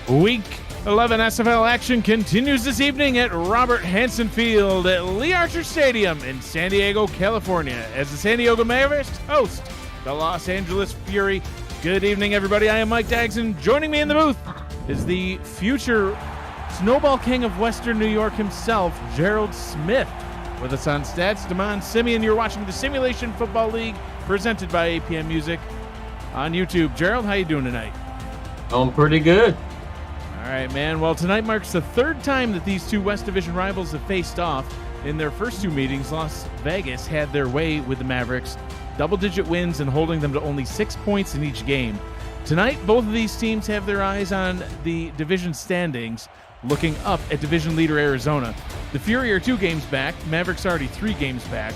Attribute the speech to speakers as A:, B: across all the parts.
A: Week 11 SFL action continues this evening at Robert Hansen Field at Lee Archer Stadium in San Diego, California, as the San Diego Mavericks host the Los Angeles Fury. Good evening, everybody. I am Mike Dagson. Joining me in the booth is the future Snowball King of Western New York himself, Gerald Smith. With us on stats, Damon Simeon. You're watching the Simulation Football League presented by APM Music on YouTube. Gerald, how you doing tonight?
B: I'm pretty good.
A: All right, man. Well, tonight marks the third time that these two West Division rivals have faced off. In their first two meetings, Las Vegas had their way with the Mavericks, double-digit wins and holding them to only 6 points in each game. Tonight, both of these teams have their eyes on the division standings, looking up at division leader Arizona. The Fury are 2 games back. Mavericks already 3 games back.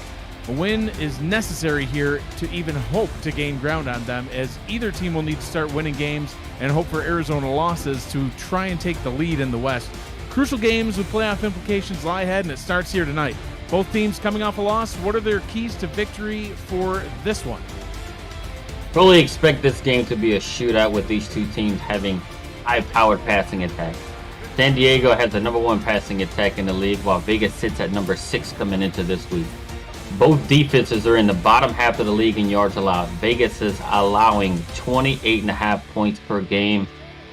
A: A win is necessary here to even hope to gain ground on them, as either team will need to start winning games and hope for Arizona losses to try and take the lead in the West. Crucial games with playoff implications lie ahead, and it starts here tonight. Both teams coming off a loss. What are their keys to victory for this one?
B: Fully expect this game to be a shootout with these two teams having high-powered passing attacks. San Diego has the number 1 passing attack in the league, while Vegas sits at number 6 coming into this week. Both defenses are in the bottom half of the league in yards allowed. Vegas is allowing 28.5 points per game,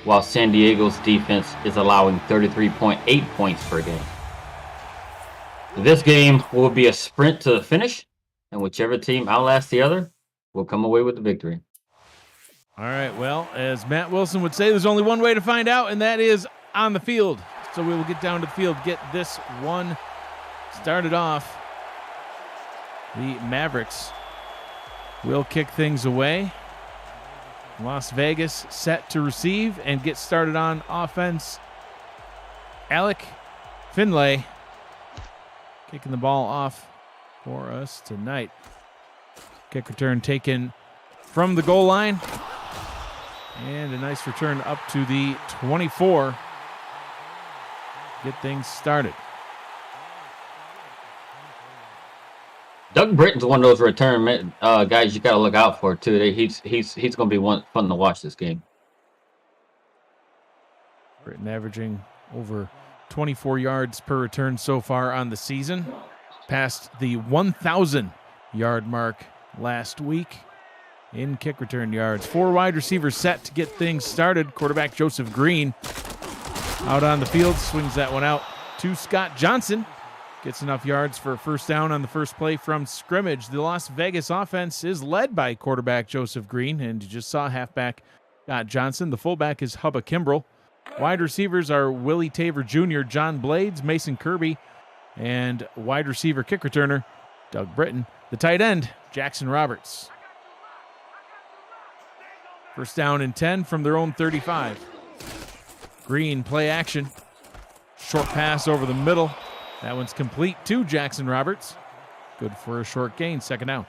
B: while San Diego's defense is allowing 33.8 points per game. This game will be a sprint to the finish, and whichever team outlasts the other will come away with the victory.
A: All right, well, as Matt Wilson would say, there's only one way to find out, and that is on the field. So we will get down to the field, get this one started off. The Mavericks will kick things away. Las Vegas set to receive and get started on offense. Alec Finlay kicking the ball off for us tonight. Kick return taken from the goal line. And a nice return up to the 24. Get things started.
B: Doug Britton's one of those return guys you got to look out for too. He's going to be fun to watch this game.
A: Britton averaging over 24 yards per return so far on the season. Passed the 1,000-yard mark last week in kick return yards. 4 wide receivers set to get things started. Quarterback Joseph Green out on the field, swings that one out to Scott Johnson. Gets enough yards for a first down on the first play from scrimmage. The Las Vegas offense is led by quarterback Joseph Green, and you just saw halfback Scott Johnson. The fullback is Hubba Kimbrell. Wide receivers are Willie Taver Jr., John Blades, Mason Kirby, and wide receiver kick returner Doug Britton. The tight end, Jackson Roberts. First down and 10 from their own 35. Green play action. Short pass over the middle. That one's complete to Jackson Roberts. Good for a short gain, second down.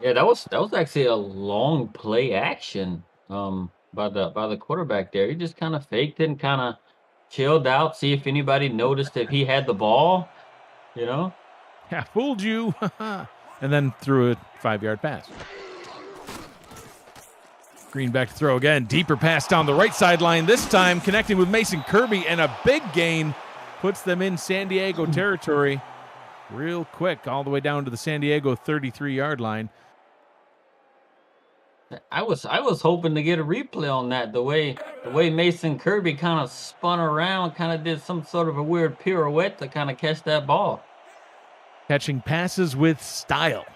B: Yeah, that was actually a long play action by the quarterback there. He just kind of faked it and kind of chilled out, see if anybody noticed if he had the ball, you know?
A: Yeah, fooled you. And then threw a 5-yard pass. Green back to throw again. Deeper pass down the right sideline, this time connecting with Mason Kirby, and a big gain. Puts them in San Diego territory real quick, all the way down to the San Diego 33-yard line.
B: I was hoping to get a replay on that. The way Mason Kirby kind of spun around, kind of did some sort of a weird pirouette to kind of catch that ball.
A: Catching passes with style.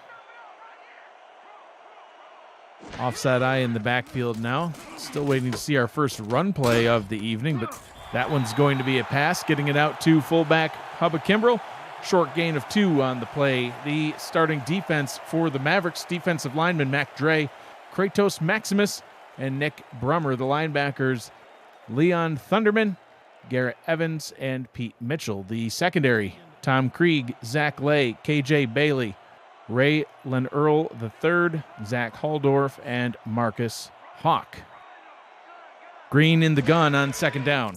A: Offside eye in the backfield now. Still waiting to see our first run play of the evening, but that one's going to be a pass, getting it out to fullback Hubba Kimbrell. Short gain of 2 on the play. The starting defense for the Mavericks, defensive lineman Mac Dre, Kratos Maximus, and Nick Brummer. The linebackers, Leon Thunderman, Garrett Evans, and Pete Mitchell. The secondary, Tom Krieg, Zach Lay, KJ Bailey, Ray Earl III, Zach Haldorf, and Marcus Hawk. Green in the gun on second down.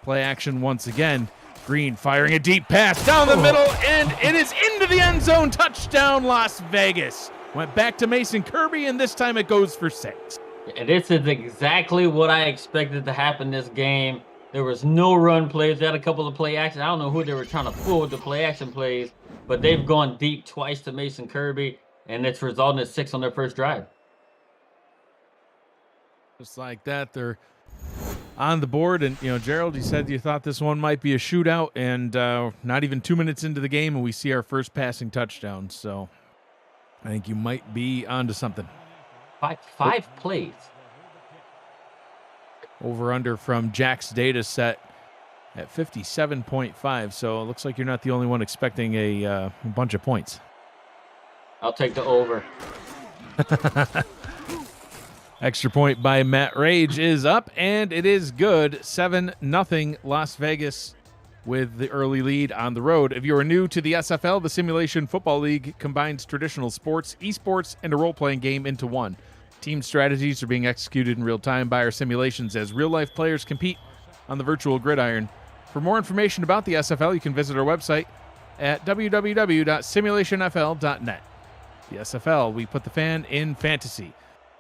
A: Play action once again. Green firing a deep pass down the middle, and it is into the end zone. Touchdown, Las Vegas. Went back to Mason Kirby, and this time it goes for 6.
B: And this is exactly what I expected to happen this game. There was no run plays. They had a couple of play action. I don't know who they were trying to fool with the play action plays, but they've gone deep twice to Mason Kirby, and it's resulted in 6 on their first drive.
A: Just like that, they're on the board. And, Gerald, you said you thought this one might be a shootout, and not even 2 minutes into the game, and we see our first passing touchdown. So I think you might be onto something.
B: Five plays.
A: Over under from Jack's data set at 57.5. So it looks like you're not the only one expecting a bunch of points.
B: I'll take the over.
A: Extra point by Matt Rage is up, and it is good. 7-0 Las Vegas with the early lead on the road. If you are new to the SFL, the Simulation Football League combines traditional sports, esports, and a role-playing game into one. Team strategies are being executed in real time by our simulations as real-life players compete on the virtual gridiron. For more information about the SFL, you can visit our website at www.simulationfl.net. The SFL, we put the fan in fantasy.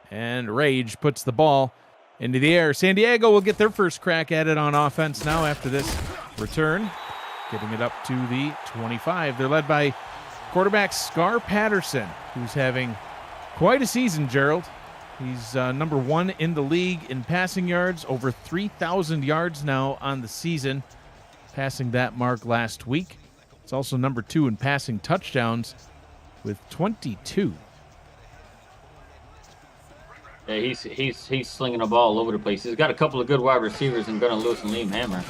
A: And Rage puts the ball into the air. San Diego will get their first crack at it on offense now after this return, getting it up to the 25. They're led by quarterback Scar Patterson, who's having quite a season, Gerald. He's number 1 in the league in passing yards, over 3,000 yards now on the season, passing that mark last week. It's also number 2 in passing touchdowns with 22.
B: Yeah, he's slinging the ball all over the place. He's got a couple of good wide receivers in Gunnar Lewis and Liam Hammer.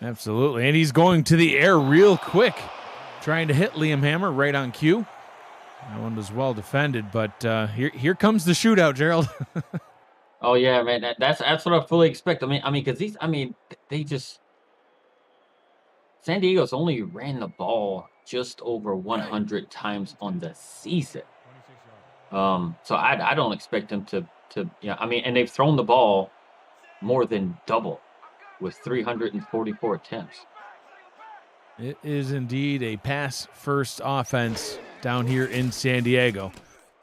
A: Absolutely, and he's going to the air real quick, trying to hit Liam Hammer right on cue. That one was well defended, but here comes the shootout, Gerald.
B: Oh yeah, man, that's what I fully expect. I mean, because they just San Diego's only ran the ball just over 100 times on the season. So I don't expect them to and they've thrown the ball more than double with 344 attempts.
A: It is indeed a pass-first offense down here in San Diego.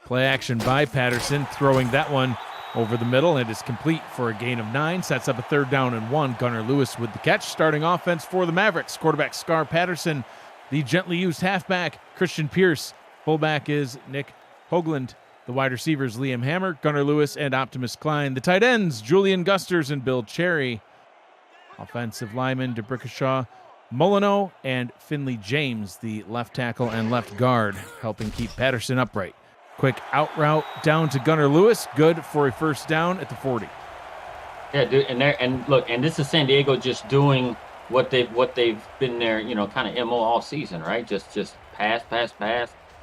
A: Play action by Patterson, throwing that one over the middle, and is complete for a gain of 9. Sets up a 3rd down and 1. Gunnar Lewis with the catch. Starting offense for the Mavericks. Quarterback Scar Patterson, the gently used halfback Christian Pierce. Fullback is Nick Hoagland. The wide receivers, Liam Hammer, Gunnar Lewis, and Optimus Klein. The tight ends, Julian Gusters and Bill Cherry. Offensive linemen, DeBrickashaw, Molyneux, and Finley James, the left tackle and left guard, helping keep Patterson upright. Quick out route down to Gunnar Lewis, good for a 1st down at the 40.
B: Yeah, dude, and this is San Diego just doing what they've been there, kind of MO all season, right? Just pass,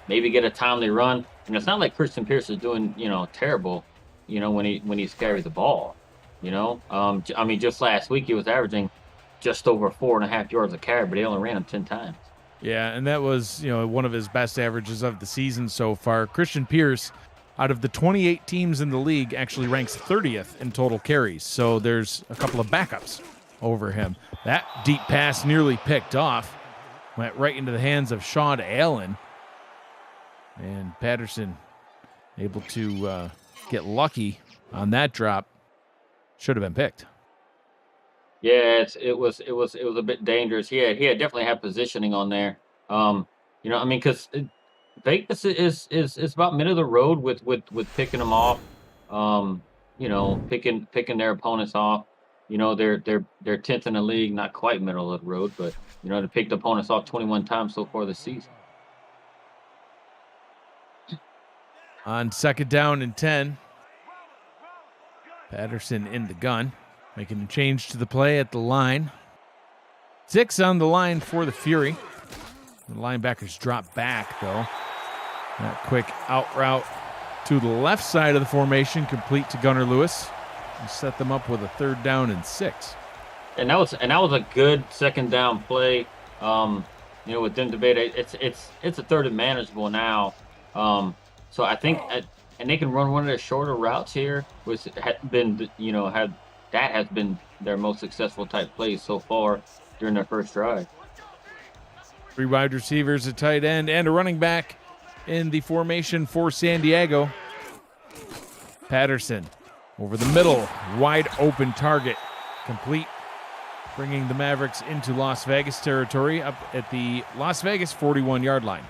B: maybe get a timely run. And it's not like Christian Pierce is doing, terrible, when he carries the ball, just last week he was averaging just over 4.5 yards a carry, but he only ran him 10 times.
A: Yeah, and that was, one of his best averages of the season so far. Christian Pierce, out of the 28 teams in the league, actually ranks 30th in total carries. So there's a couple of backups over him. That deep pass nearly picked off, went right into the hands of Sean Allen. And Patterson able to get lucky on that drop. Should have been picked.
B: Yeah, it was a bit dangerous. He definitely had positioning on there. Because Vegas is about middle of the road with picking them off. Picking their opponents off. They're 10th in the league, not quite middle of the road, but they picked opponents off 21 times so far this season.
A: On 2nd down and 10, Patterson in the gun, making a change to the play at the line. 6 on the line for the Fury. The linebackers drop back, though. That quick out route to the left side of the formation, complete to Gunnar Lewis, and set them up with a 3rd down and 6.
B: And that was a good 2nd down play. With them debating, it's a 3rd and manageable now. So I think, and they can run one of their shorter routes here, which has been their most successful type plays so far during their first drive.
A: 3 wide receivers, a tight end, and a running back in the formation for San Diego. Patterson Over the middle, wide open target, complete, bringing the Mavericks into Las Vegas territory up at the Las Vegas 41-yard line.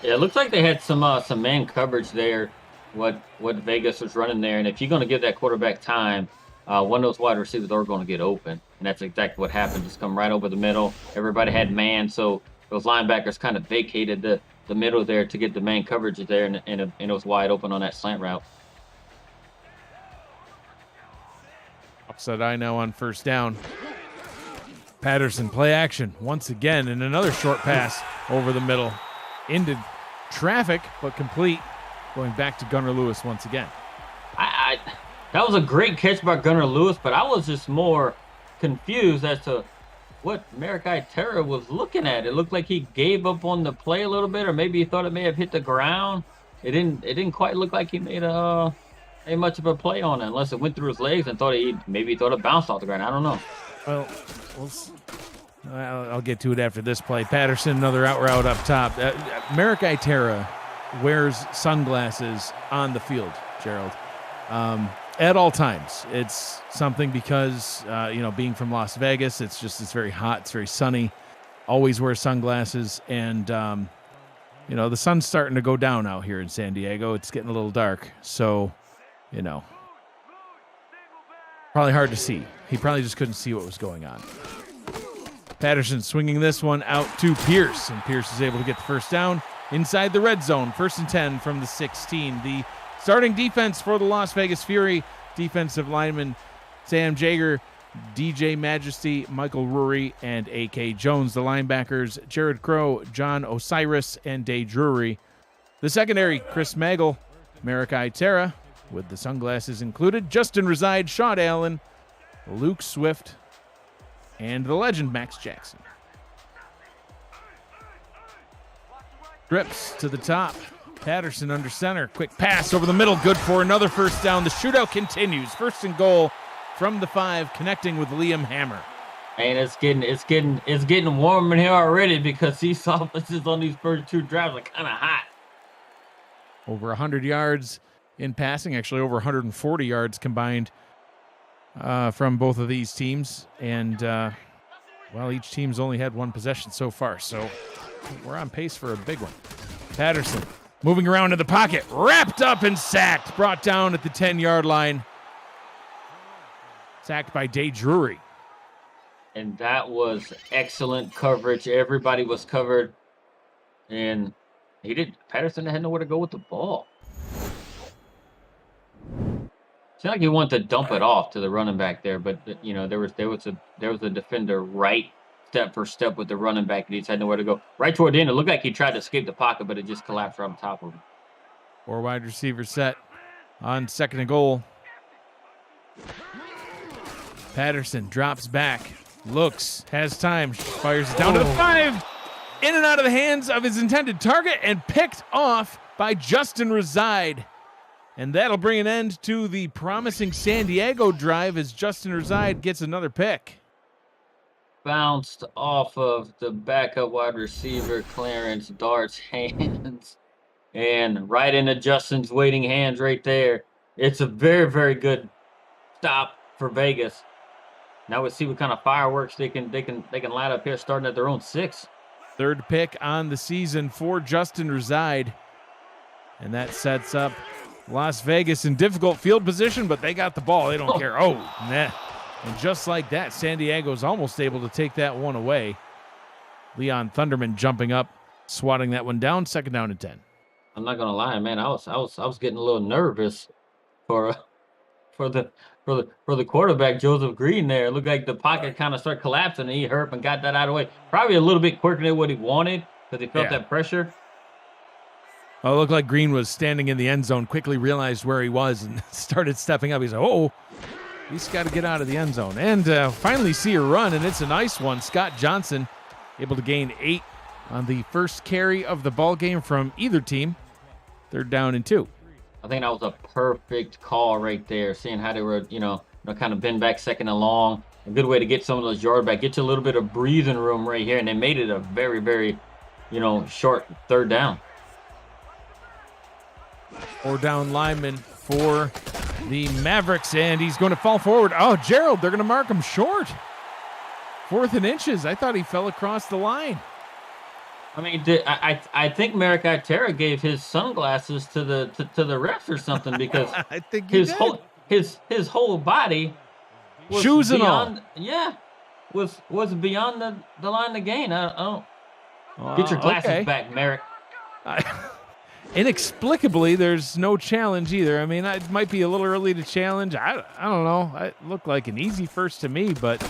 B: Yeah, it looks like they had some man coverage there. What Vegas was running there, and if you're going to give that quarterback time, one of those wide receivers are going to get open, and that's exactly what happened. Just come right over the middle. Everybody had man, so those linebackers kind of vacated the middle there to get the man coverage there, and it was wide open on that slant route.
A: Upside eye now on first down. Patterson play action once again, and another short pass over the middle into traffic, but complete. Going back to Gunnar Lewis once again.
B: That was a great catch by Gunnar Lewis, but I was just more confused as to what Mavericks Terra was looking at. It looked like he gave up on the play a little bit, or maybe he thought it may have hit the ground. It didn't quite look like he made much of a play on it, unless it went through his legs and thought it bounced off the ground. I don't know.
A: Well, I'll get to it after this play. Patterson, another out route up top. Mavericks Terra wears sunglasses on the field, Gerald, at all times. It's something because, being from Las Vegas, it's very hot, it's very sunny. Always wear sunglasses, and, the sun's starting to go down out here in San Diego. It's getting a little dark, so, probably hard to see. He probably just couldn't see what was going on. Patterson swinging this one out to Pierce, and Pierce is able to get the first down inside the red zone. 1st and 10 from the 16. The starting defense for the Las Vegas Fury, defensive lineman Sam Jager, DJ Majesty, Michael Rury, and A.K. Jones. The linebackers Jared Crow, John Osiris, and Day Drury. The secondary, Chris Magel, Mavericks Terra, with the sunglasses included, Justin Reside, Sean Allen, Luke Swift, and the legend Max Jackson. Trips to the top. Patterson under center. Quick pass over the middle. Good for another first down. The shootout continues. 1st and goal from the 5, connecting with Liam Hammer.
B: And it's getting warm in here already because these offenses on these first 2 drives are kind of hot.
A: Over 100 yards in passing, actually over 140 yards combined from both of these teams. And, each team's only had 1 possession so far, so we're on pace for a big one. Patterson moving around in the pocket, wrapped up and sacked, brought down at the 10-yard line. Sacked by Day Drury.
B: And that was excellent coverage. Everybody was covered. And Patterson had nowhere to go with the ball. Seemed like he wanted to dump it off to the running back there, but there was a defender right step for step with the running back, and he just had nowhere to go. Right toward the end, it looked like he tried to escape the pocket, but it just collapsed right on top of him.
A: 4 wide receiver set on 2nd and goal. Patterson drops back, looks, has time, fires it down to the 5, in and out of the hands of his intended target, and picked off by Justin Reside. And that'll bring an end to the promising San Diego drive as Justin Reside gets another pick.
B: Bounced off of the backup wide receiver Clarence Dart's hands and right into Justin's waiting hands right there. It's a very, very good stop for Vegas. Now we'll see what kind of fireworks they can light up here, starting at their own 6.
A: 3rd pick on the season for Justin Reside. And that sets up Las Vegas in difficult field position, but they got the ball. They don't care. Oh, nah. And just like that, San Diego's almost able to take that one away. Leon Thunderman jumping up, swatting that one down. 2nd down and 10.
B: I'm not gonna lie, man. I was getting a little nervous for the quarterback Joseph Green there. It looked like the pocket kind of started collapsing, and he hurt and got that out of the way. Probably a little bit quicker than what he wanted because he felt that pressure.
A: Well, it looked like Green was standing in the end zone, quickly realized where he was, and started stepping up. He's like, he's got to get out of the end zone. And finally see a run, and it's a nice one. Scott Johnson able to gain 8 on the first carry of the ball game from either team. 3rd down and 2.
B: I think that was a perfect call right there, seeing how they were, kind of bend back 2nd and long. A good way to get some of those yards back, get you a little bit of breathing room right here, and they made it a very, very, short 3rd down.
A: 4 down lineman for the Mavericks, and he's going to fall forward. Oh, Gerald, they're going to mark him short. 4th and inches. I thought he fell across the line.
B: I mean, I think Merrick Itera gave his sunglasses to the refs or something, because
A: I think
B: his whole body was
A: shoes and
B: beyond,
A: all.
B: yeah, was beyond the line of gain. I don't get your glasses back, Merrick.
A: Inexplicably, there's no challenge either. I mean, it might be a little early to challenge. I don't know. It looked like an easy first to me, but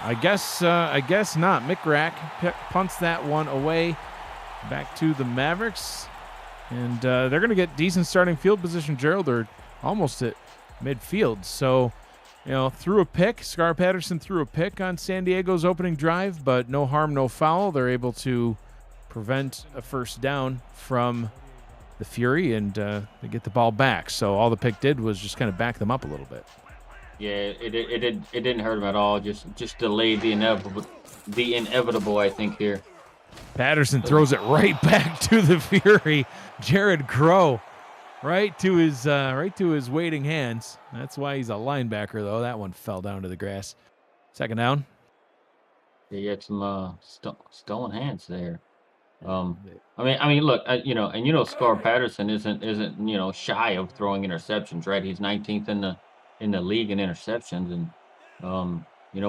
A: I guess not. McRack punts that one away. Back to the Mavericks, and they're going to get decent starting field position. Gerald, are almost at midfield, so threw a pick. Scar Patterson threw a pick on San Diego's opening drive, but no harm, no foul. They're able to prevent a first down from the Fury, and they get the ball back. So all the pick did was just kind of back them up a little bit.
B: Yeah, it didn't hurt him at all. Just delayed the inevitable. I think here.
A: Patterson throws it right back to the Fury. Jared Crow, right to his waiting hands. That's why he's a linebacker, though. That one fell down to the grass. 2nd down.
B: Yeah, he had some stolen hands there. I mean, look, Scar Patterson isn't shy of throwing interceptions, right? He's 19th in the league in interceptions, and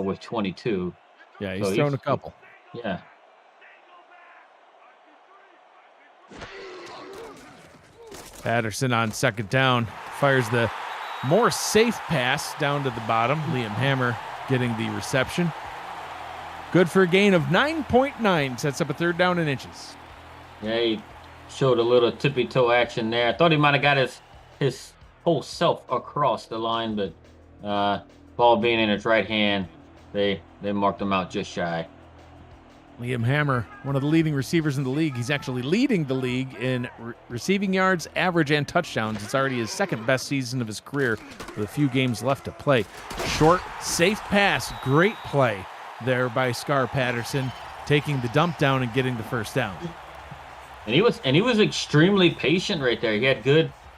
B: with 22.
A: Yeah, he's thrown a couple.
B: Yeah.
A: Patterson on 2nd down fires the more safe pass down to the bottom. Liam Hammer getting the reception. Good for a gain of 9.9. Sets up a 3rd down and inches.
B: Yeah, he showed a little tippy toe action there. I thought he might have got his whole self across the line, but ball being in his right hand, they marked him out just shy.
A: Liam Hammer, one of the leading receivers in the league. He's actually leading the league in receiving yards, average, and touchdowns. It's already his 2nd best season of his career with a few games left to play. Short, safe pass. Great play there by Scar Patterson, taking the dump down and getting the first down.
B: And he was extremely patient right there.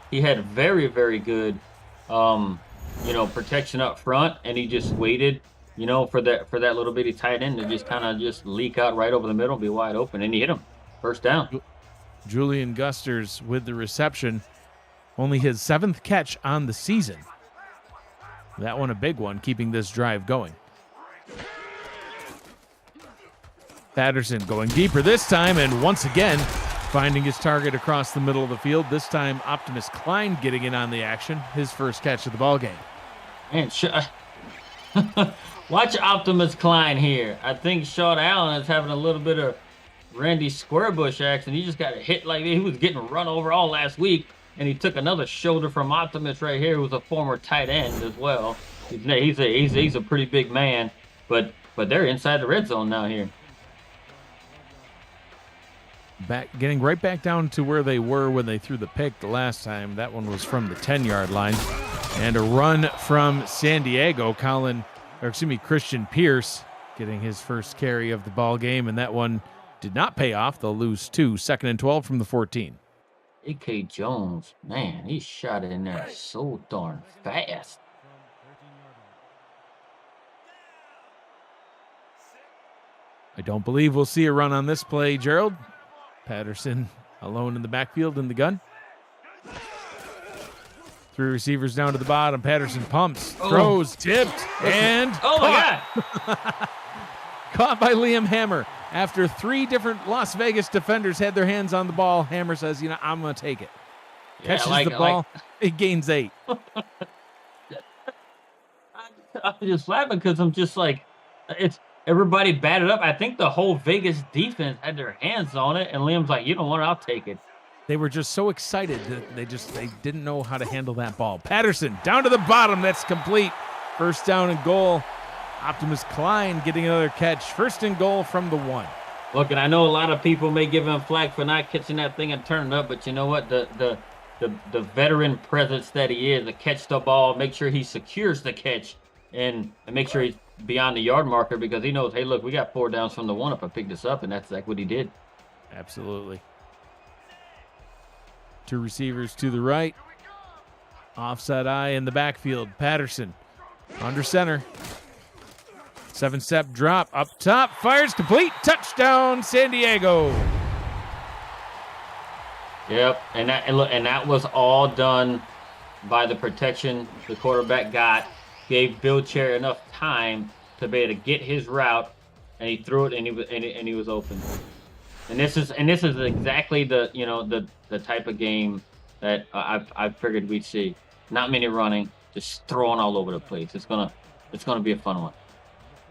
B: He had very, very good protection up front, and he just waited for that little bitty tight end to just kind of just leak out right over the middle, be wide open, and he hit him. First down.
A: Julian Gusters with the reception. Only his 7th catch on the season. That one a big one, keeping this drive going. Patterson going deeper this time, and once again finding his target across the middle of the field. This time Optimus Klein getting in on the action. His first catch of the ball game.
B: Man, watch Optimus Klein here. I think Sean Allen is having a little bit of Randy Squarebush action. He just got hit like he was getting run over all last week, and he took another shoulder from Optimus right here, who's a former tight end as well. He's a pretty big man, but they're inside the red zone now here.
A: Getting right back down to where they were when they threw the pick the last time. That one was from the 10-yard line. And a run from San Diego. Christian Pierce getting his first carry of the ball game, and that one did not pay off. They'll lose 2. 2nd and 12 from the 14.
B: A.K. Jones, man, he shot it in there so darn fast.
A: I don't believe we'll see a run on this play, Gerald. Patterson alone in the backfield in the gun. 3 receivers down to the bottom. Patterson pumps, throws, tipped, and
B: my
A: God. Caught by Liam Hammer. After 3 different Las Vegas defenders had their hands on the ball, Hammer says, I'm going to take it. Catches the ball. He gains 8.
B: I'm just laughing because I'm just like, everybody batted up. I think the whole Vegas defense had their hands on it, and Liam's like, you don't want it, I'll take it.
A: They were just so excited that they didn't know how to handle that ball. Patterson down to the bottom. That's complete. First down and goal. Optimus Klein getting another catch. 1st and goal from the 1.
B: Look, and I know a lot of people may give him flack for not catching that thing and turning up, but you know what? The veteran presence that he is, to catch the ball, make sure he secures the catch, and make sure he's beyond the yard marker, because he knows, hey, look, we got 4 downs from the 1 if I pick this up, and that's like what he did.
A: Absolutely. 2 receivers to the right. Offset eye in the backfield. Patterson under center. 7-step drop up top. Fires complete. Touchdown, San Diego.
B: Yep, and that was all done by the protection the quarterback got. Gave Bill Cherry enough time to be able to get his route, and he threw it, and he was open. And this is exactly the type of game that I figured we'd see. Not many running, just throwing all over the place. It's gonna be a fun one.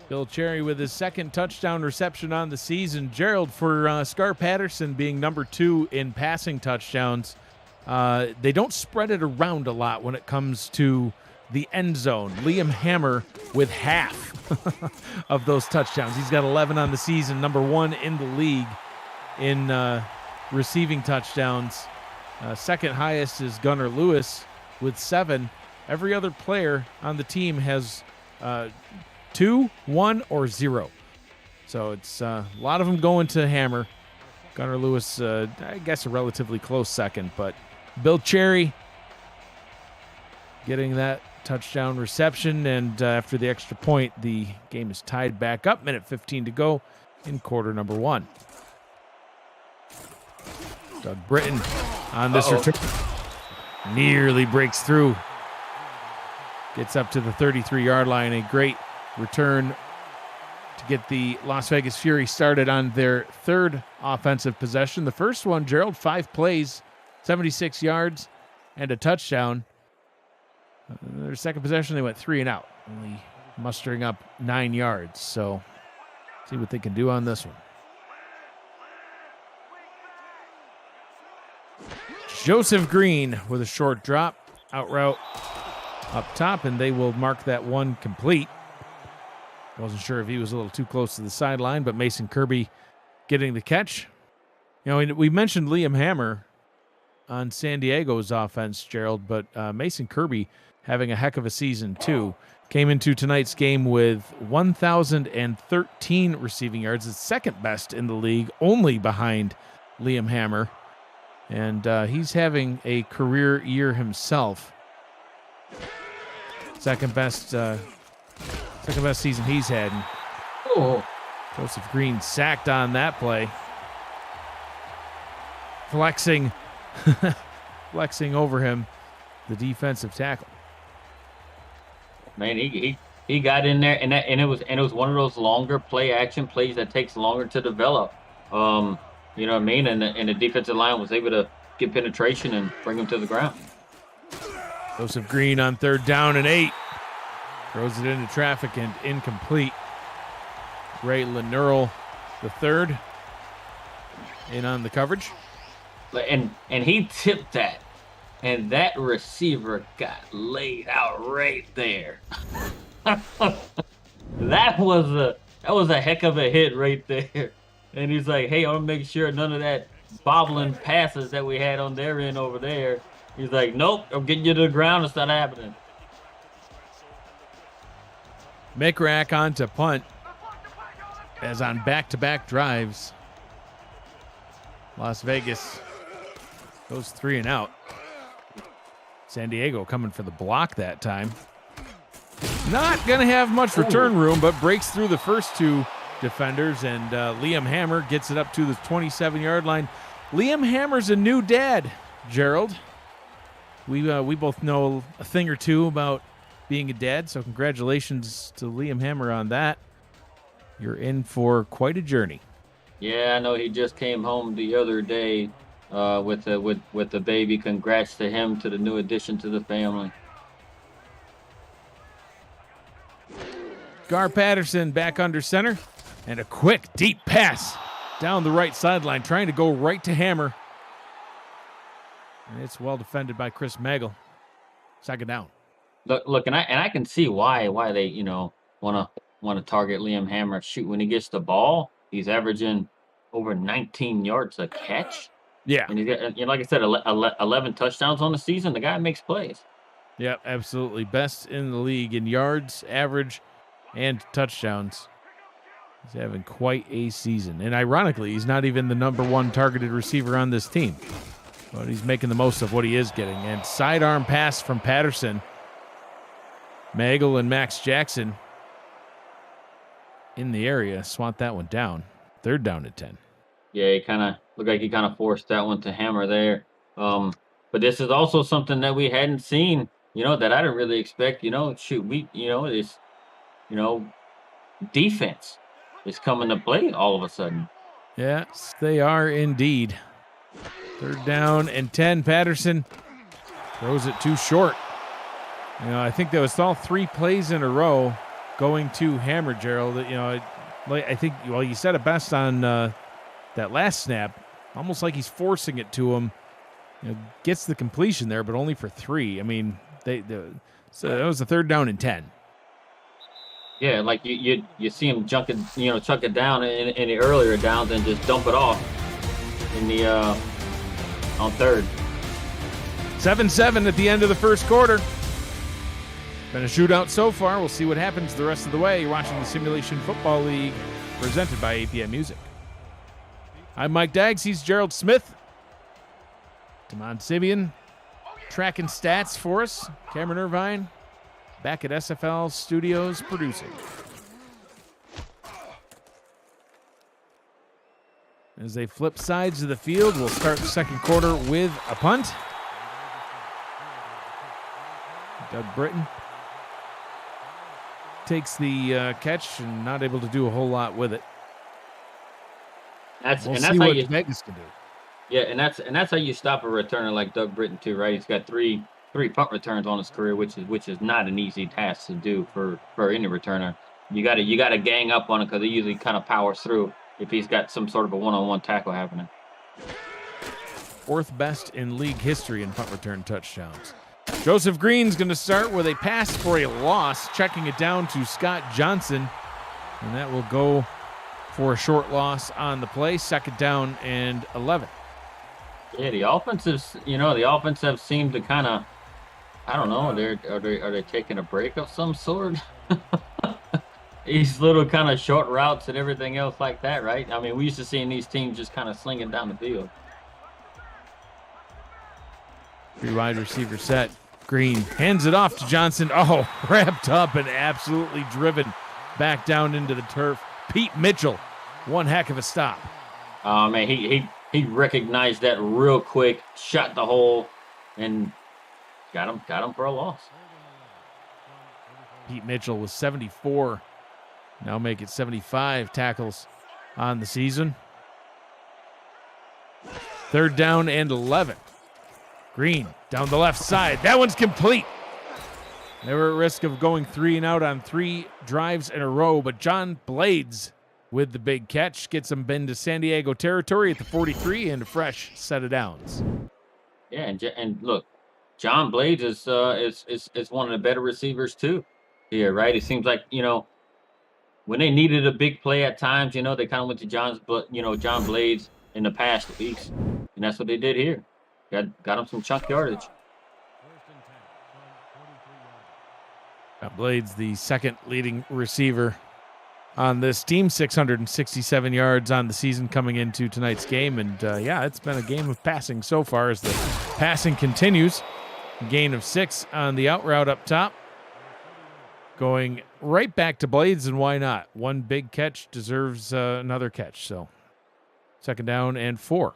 A: Bill Cherry with his second touchdown reception on the season. Gerald, for Scar Patterson being number 2 in passing touchdowns, they don't spread it around a lot when it comes to the end zone. Liam Hammer with half of those touchdowns. He's got 11 on the season, number 1 in the league in receiving touchdowns. Second highest is Gunnar Lewis with 7. Every other player on the team has 2, 1, or 0. So it's a lot of them going to Hammer. Gunnar Lewis, I guess a relatively close second, but Bill Cherry getting that touchdown reception, and after the extra point, the game is tied back up. Minute 15 to go in quarter number 1. Doug Britton on this return. Nearly breaks through. Gets up to the 33-yard line. A great return to get the Las Vegas Fury started on their third offensive possession. The first one, Gerald, 5 plays, 76 yards, and a touchdown. Their second possession, they went 3 and out, only mustering up 9 yards. So, see what they can do on this one. Joseph Green with a short drop, out route up top, and they will mark that one complete. Wasn't sure if he was a little too close to the sideline, but Mason Kirby getting the catch. You know, we mentioned Liam Hammer on San Diego's offense, Gerald, but Mason Kirby having a heck of a season too. Came into tonight's game with 1,013 receiving yards, the second best in the league, only behind Liam Hammer. And he's having a career year himself. Second best season he's had.
B: Oh.
A: Joseph Green sacked on that play. Flexing over him, the defensive tackle.
B: Man, he got in there, and it was one of those longer play action plays that takes longer to develop. You know what I mean? And the defensive line was able to get penetration and bring him to the ground.
A: Joseph Green on 3rd down and 8. Throws it into traffic and incomplete. Ray Lenurl the third in on the coverage.
B: And he tipped that. And that receiver got laid out right there. That was a heck of a hit right there. And he's like, hey, I want to make sure none of that bobbling passes that we had on their end over there. He's like, nope, I'm getting you to the ground. It's not happening.
A: Mick on to punt. As on back-to-back drives, Las Vegas goes 3 and out. San Diego coming for the block that time. Not going to have much return room, but breaks through the first 2 defenders, and Liam Hammer gets it up to the 27-yard line. Liam Hammer's a new dad, Gerald. We both know a thing or two about being a dad, so congratulations to Liam Hammer on that. You're in for quite a journey.
B: Yeah, I know he just came home the other day with the baby. Congrats to him, to the new addition to the family.
A: Gar Patterson back under center, and a quick, deep pass down the right sideline, trying to go right to Hammer. And it's well defended by Chris Magel. 2nd down.
B: Look, and I can see why they want to target Liam Hammer. Shoot, when he gets the ball, he's averaging over 19 yards a catch.
A: Yeah,
B: and he's got, like I said, 11 touchdowns on the season. The guy makes plays.
A: Yeah, absolutely. Best in the league in yards, average, and touchdowns. He's having quite a season. And ironically, he's not even the number 1 targeted receiver on this team. But he's making the most of what he is getting. And sidearm pass from Patterson. Magel and Max Jackson in the area. Swat that one down. 3rd down and 10.
B: Yeah, he kind of looked like he kind of forced that one to hammer there. But this is also something that we hadn't seen, that I didn't really expect. It's, defense is coming to play all of a sudden.
A: Yes, they are indeed. 3rd down and 10. Patterson throws it too short. I think that was all 3 plays in a row going to hammer, Gerald. I think, you said it best on that last snap, almost like he's forcing it to him. Gets the completion there, but only for 3. I mean, so that was the 3rd down and 10.
B: Yeah, like you see him chuck it down in the earlier downs and just dump it off in the on 3rd.
A: 7-7 at the end of the first quarter. Been a shootout so far. We'll see what happens the rest of the way. You're watching the Simulation Football League presented by APM Music. I'm Mike Daggs. He's Gerald Smith. Damon Sibian tracking stats for us. Cameron Irvine back at SFL Studios producing. As they flip sides of the field, we'll start the second quarter with a punt. Doug Britton takes the catch and not able to do a whole lot with it.
B: That's
A: see
B: how
A: what
B: you
A: Vegas can do.
B: Yeah, and that's how you stop a returner like Doug Britton too, right? He's got three punt returns on his career, which is not an easy task to do for any returner. You got to gang up on it because he usually kind of powers through if he's got some sort of a one-on-one tackle happening.
A: 4th best in league history in punt return touchdowns. Joseph Green's going to start with a pass for a loss, checking it down to Scott Johnson, and that will go for a short loss on the play. 2nd down and 11.
B: Yeah, the offensive seemed to kind of, I don't know, are they taking a break of some sort? These little kind of short routes and everything else like that, right? I mean, we used to seeing these teams just kind of slinging down the field.
A: 3 wide receiver set. Green hands it off to Johnson. Oh, wrapped up and absolutely driven back down into the turf. Pete Mitchell, one heck of a stop.
B: Oh man, he recognized that real quick, shot the hole, and got him for a loss.
A: Pete Mitchell was 74. Now make it 75 tackles on the season. 3rd down and 11. Green down the left side. That one's complete. They were at risk of going 3 and out on 3 drives in a row, but John Blades with the big catch gets them into San Diego territory at the 43 and a fresh set of downs.
B: Yeah, and look, John Blades is one of the better receivers too here, right? It seems like, when they needed a big play at times, they kind of went to John Blades in the past weeks, and that's what they did here. Got him some chunk yardage.
A: Blades, the 2nd leading receiver on this team, 667 yards on the season coming into tonight's game. And it's been a game of passing so far as the passing continues. Gain of 6 on the out route up top. Going right back to Blades, and why not? One big catch deserves another catch. So 2nd down and 4.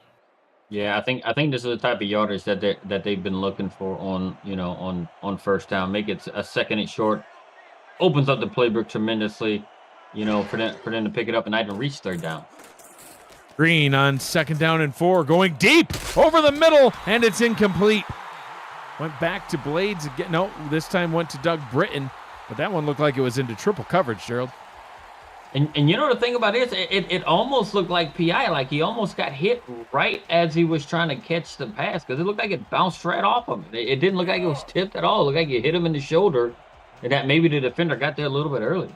B: Yeah, I think this is the type of yardage that they've been looking for on 1st down. Make it a 2nd and short. Opens up the playbook tremendously, for them to pick it up and not even reach 3rd down.
A: Green on 2nd down and 4, going deep over the middle, and it's incomplete. Went back to Blades again. No, this time went to Doug Britton, but that one looked like it was into triple coverage, Gerald.
B: And the thing about it is, it almost looked like PI, like he almost got hit right as he was trying to catch the pass, because it looked like it bounced right off him. It didn't look like it was tipped at all. It looked like it hit him in the shoulder, and that maybe the defender got there a little bit early.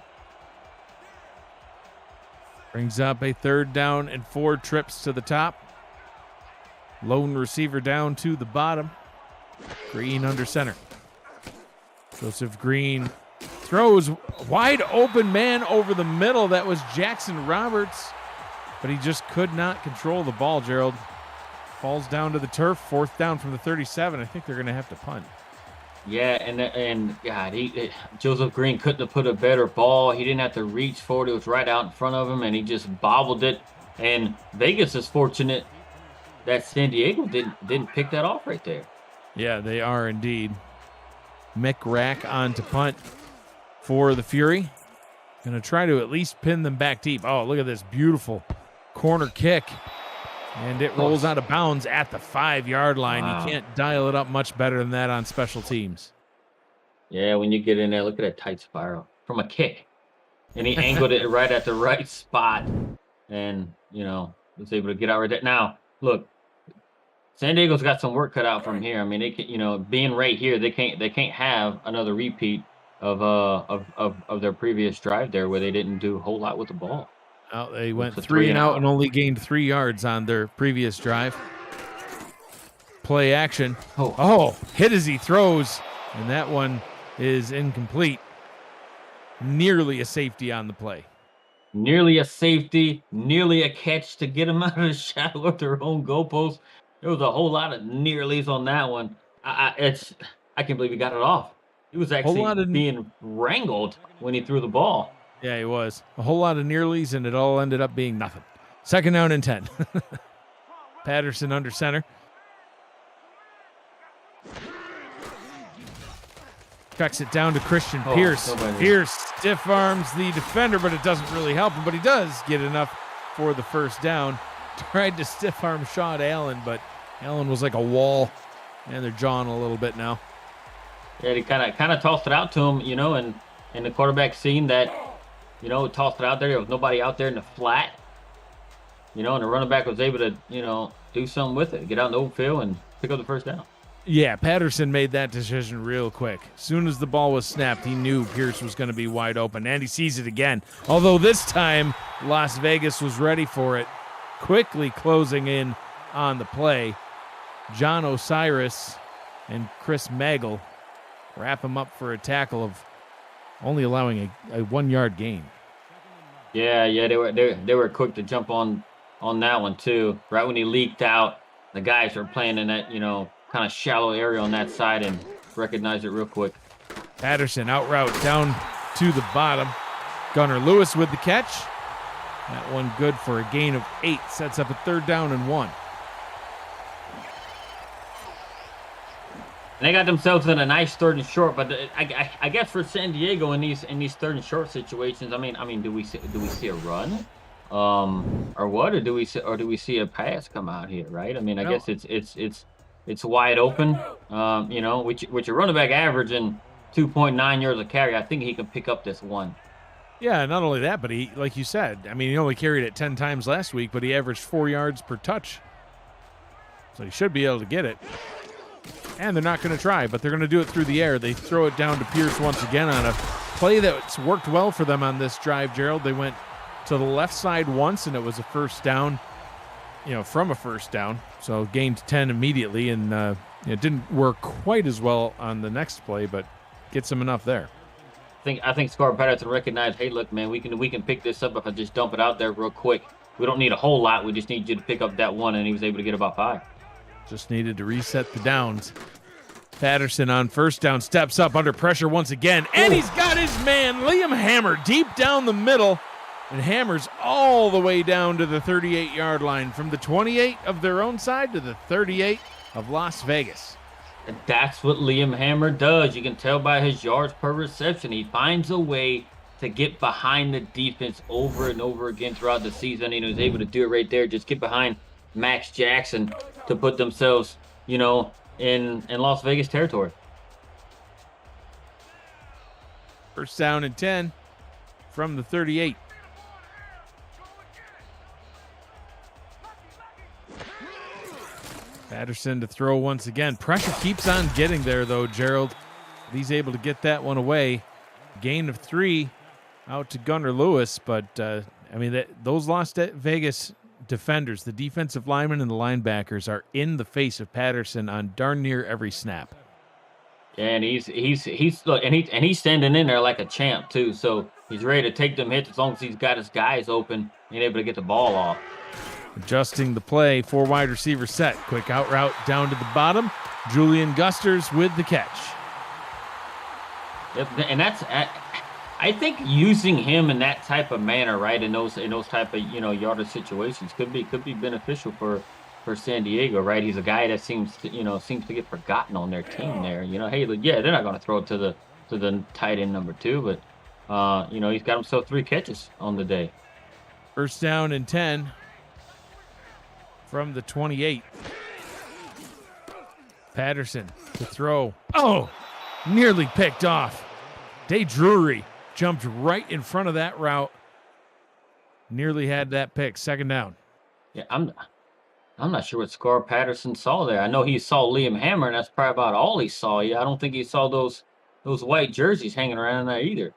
A: Brings up a 3rd down and 4, trips to the top. Lone receiver down to the bottom. Green under center. Joseph Green throws wide open man over the middle. That was Jackson Roberts, but he just could not control the ball, Gerald. falls down to the turf. 4th down from the 37. I think they're going to have to punt.
B: Yeah, and God, Joseph Green couldn't have put a better ball. He didn't have to reach for it. It was right out in front of him, and he just bobbled it. And Vegas is fortunate that San Diego didn't pick that off right there.
A: Yeah, they are indeed. Mick Rack on to punt for the Fury. Going to try to at least pin them back deep. Oh, look at this beautiful corner kick. And it rolls out of bounds at the 5-yard line. Wow. You can't dial it up much better than that on special teams.
B: Yeah, when you get in there, look at that tight spiral from a kick. And he angled it right at the right spot. And, was able to get out right there. Now, look, San Diego's got some work cut out from here. I mean, they can, being right here, they can't have another repeat of their previous drive there where they didn't do a whole lot with the ball.
A: Oh, they went 3 and out and only gained 3 yards on their previous drive. Play action. Oh, hit as he throws, and that one is incomplete. Nearly a safety on the play.
B: Nearly a safety, nearly a catch to get them out of the shadow of their own goalpost. There was a whole lot of nearlies on that one. I can't believe he got it off. He was actually being wrangled when he threw the ball.
A: Yeah, he was. A whole lot of nearlies, and it all ended up being nothing. 2nd down and 10. Patterson under center. Cuts it down to Christian Pierce. Pierce stiff arms the defender, but it doesn't really help him. But he does get enough for the 1st down. Tried to stiff arm Sean Allen, but Allen was like a wall, and they're jawing a little bit now.
B: Yeah, he kind of tossed it out to him, and the quarterback seen that, tossed it out there. There was nobody out there in the flat, and the running back was able to, do something with it, get out in the open field and pick up the 1st down.
A: Yeah, Patterson made that decision real quick. As soon as the ball was snapped, he knew Pierce was going to be wide open, and he sees it again. Although this time, Las Vegas was ready for it, quickly closing in on the play. John Osiris and Chris Magel wrap him up for a tackle of only allowing a 1-yard gain.
B: Yeah, they were quick to jump on that one too. Right when he leaked out, the guys were playing in that, kind of shallow area on that side and recognized it real quick.
A: Patterson out route down to the bottom. Gunnar Lewis with the catch. That one good for a gain of 8. Sets up a 3rd down and 1.
B: And they got themselves in a nice 3rd and short, but I guess for San Diego in these 3rd and short situations, I mean, do we see a run, or what, or do we see a pass come out here, right? I mean, I guess it's wide open, with your running back averaging 2.9 yards a carry. I think he can pick up this one.
A: Yeah, not only that, but he, like you said, I mean, he only carried it 10 times last week, but he averaged 4 yards per touch, so he should be able to get it. And they're not going to try, but they're going to do it through the air. They throw it down to Pierce once again on a play that's worked well for them on this drive, Gerald. They went to the left side once, and it was a 1st down, from a 1st down. So gained 10 immediately, and it didn't work quite as well on the next play, but gets them enough there.
B: I think Scar Patterson recognized, hey, look, man, we can pick this up if I just dump it out there real quick. We don't need a whole lot. We just need you to pick up that one, and he was able to get about 5.
A: Just needed to reset the downs. Patterson on 1st down steps up under pressure once again, and he's got his man, Liam Hammer, deep down the middle, and hammers all the way down to the 38-yard line, from the 28 of their own side to the 38 of Las Vegas.
B: And that's what Liam Hammer does. You can tell by his yards per reception. He finds a way to get behind the defense over and over again throughout the season. And he was able to do it right there. Just get behind Max Jackson to put themselves, in Las Vegas territory.
A: 1st down and 10 from the 38. Patterson to throw once again. Pressure keeps on getting there, though, Gerald. He's able to get that one away. Gain of 3 out to Gunnar Lewis, but, those Las Vegas defenders, the defensive linemen and the linebackers, are in the face of Patterson on darn near every snap.
B: Yeah, and he's standing in there like a champ, too, so he's ready to take them hits as long as he's got his guys open and able to get the ball off.
A: Adjusting the play, 4 wide receiver set. Quick out route down to the bottom. Julian Gusters with the catch.
B: Yep, and that's I think using him in that type of manner, right, in those type of yardage situations could be beneficial for San Diego, right? He's a guy that seems to get forgotten on their team there. Hey, yeah, they're not going to throw it to the tight end number 2, but he's got himself 3 catches on the day.
A: First down and 10 from the 28. Patterson to throw. Oh, nearly picked off. Day Drury jumped right in front of that route. Nearly had that pick. Second down.
B: Yeah, I'm not sure what score Patterson saw there. I know he saw Liam Hammer, and that's probably about all he saw. Yeah, I don't think he saw those white jerseys hanging around there either.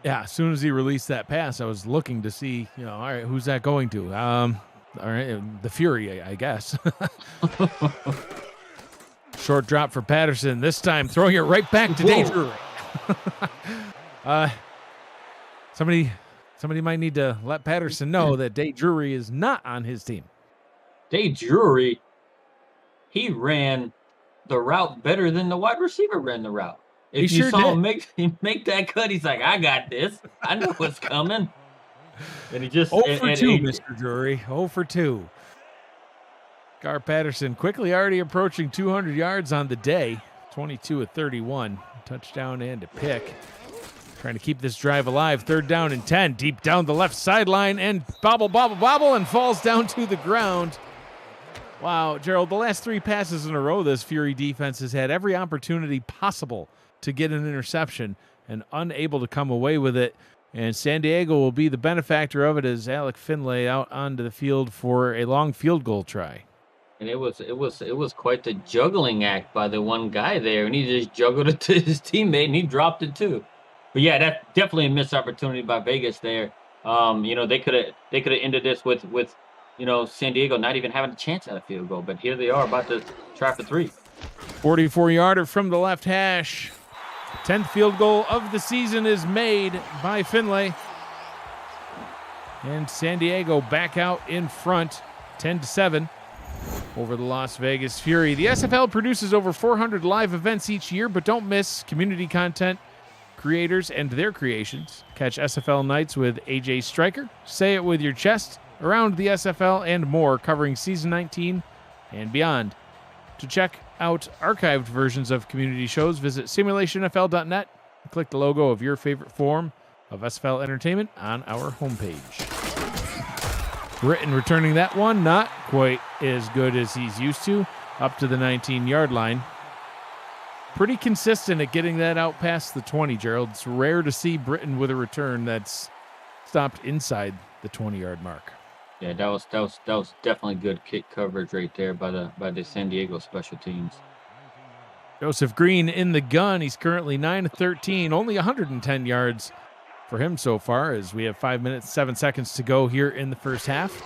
A: Yeah, as soon as he released that pass, I was looking to see, all right, who's that going to? All right, the Fury, I guess. Short drop for Patterson. This time throwing it right back to Day Drury. Somebody might need to let Patterson know that Day Drury is not on his team.
B: Day Drury, he ran the route better than the wide receiver ran the route. If you saw him make that cut, he's like, I got this. I know what's coming. And he just
A: 0 for 2, Mr. Drury. 0 for 2. Gar Patterson quickly already approaching 200 yards on the day. 22 of 31. Touchdown and a pick. Trying to keep this drive alive. Third down and 10. Deep down the left sideline and bobble, and falls down to the ground. Wow, Gerald, the last 3 passes in a row, this Fury defense has had every opportunity possible to get an interception and unable to come away with it. And San Diego will be the benefactor of it as Alec Finlay out onto the field for a long field goal try.
B: And it was quite the juggling act by the one guy there, and he just juggled it to his teammate, and he dropped it too. But yeah, that's definitely a missed opportunity by Vegas there. They could have ended this with San Diego not even having a chance at a field goal, but here they are about to try for 3.
A: 44-yarder from the left hash. 10th field goal of the season is made by Finlay. And San Diego back out in front, 10-7 over the Las Vegas Fury. The SFL produces over 400 live events each year, but don't miss community content, creators, and their creations. Catch SFL Nights with AJ Stryker, Say It With Your Chest, Around the SFL, and more, covering Season 19 and beyond. To check out archived versions of community shows, visit simulationfl.net and click the logo of your favorite form of SFL entertainment on our homepage. Britton returning that one, not quite as good as he's used to, up to the 19-yard line. Pretty consistent at getting that out past the 20, Gerald. It's rare to see Britton with a return that's stopped inside the 20-yard mark.
B: Yeah, that was definitely good kick coverage right there by the San Diego special teams.
A: Joseph Green in the gun. He's currently 9 of 13, only 110 yards for him so far, as we have 5 minutes, 7 seconds to go here in the first half.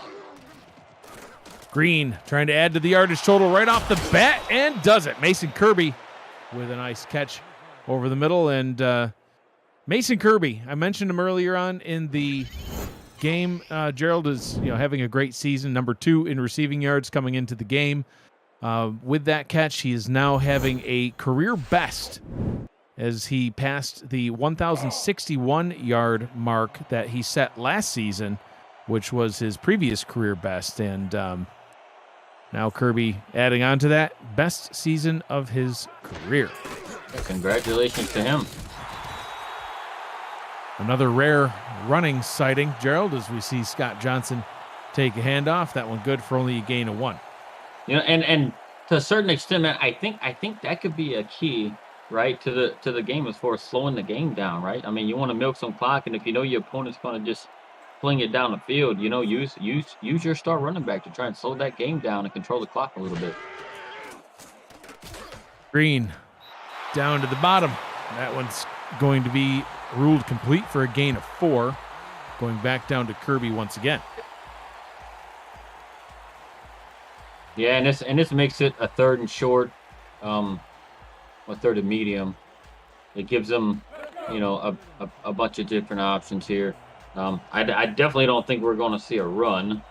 A: Green trying to add to the yardage total right off the bat, and does it. Mason Kirby with a nice catch over the middle. And Mason Kirby, I mentioned him earlier on in the game. Gerald is having a great season, number 2 in receiving yards coming into the game. With that catch, he is now having a career best as he passed the 1,061-yard mark that he set last season, which was his previous career best. And now Kirby adding on to that, best season of his career.
B: Congratulations to him.
A: Another rare running sighting, Gerald, as we see Scott Johnson take a handoff. That one good for only a gain of 1.
B: And to a certain extent, man, I think that could be a key, right, to the game as far as slowing the game down, right? I mean, you want to milk some clock, and if you know your opponent's going to just fling it down the field, use your star running back to try and slow that game down and control the clock a little bit.
A: Green down to the bottom. That one's going to be ruled complete for a gain of 4. Going back down to Kirby once again.
B: Yeah, and this makes it a 3rd and short, a 3rd and medium. It gives them, a bunch of different options here. I definitely don't think we're going to see a run.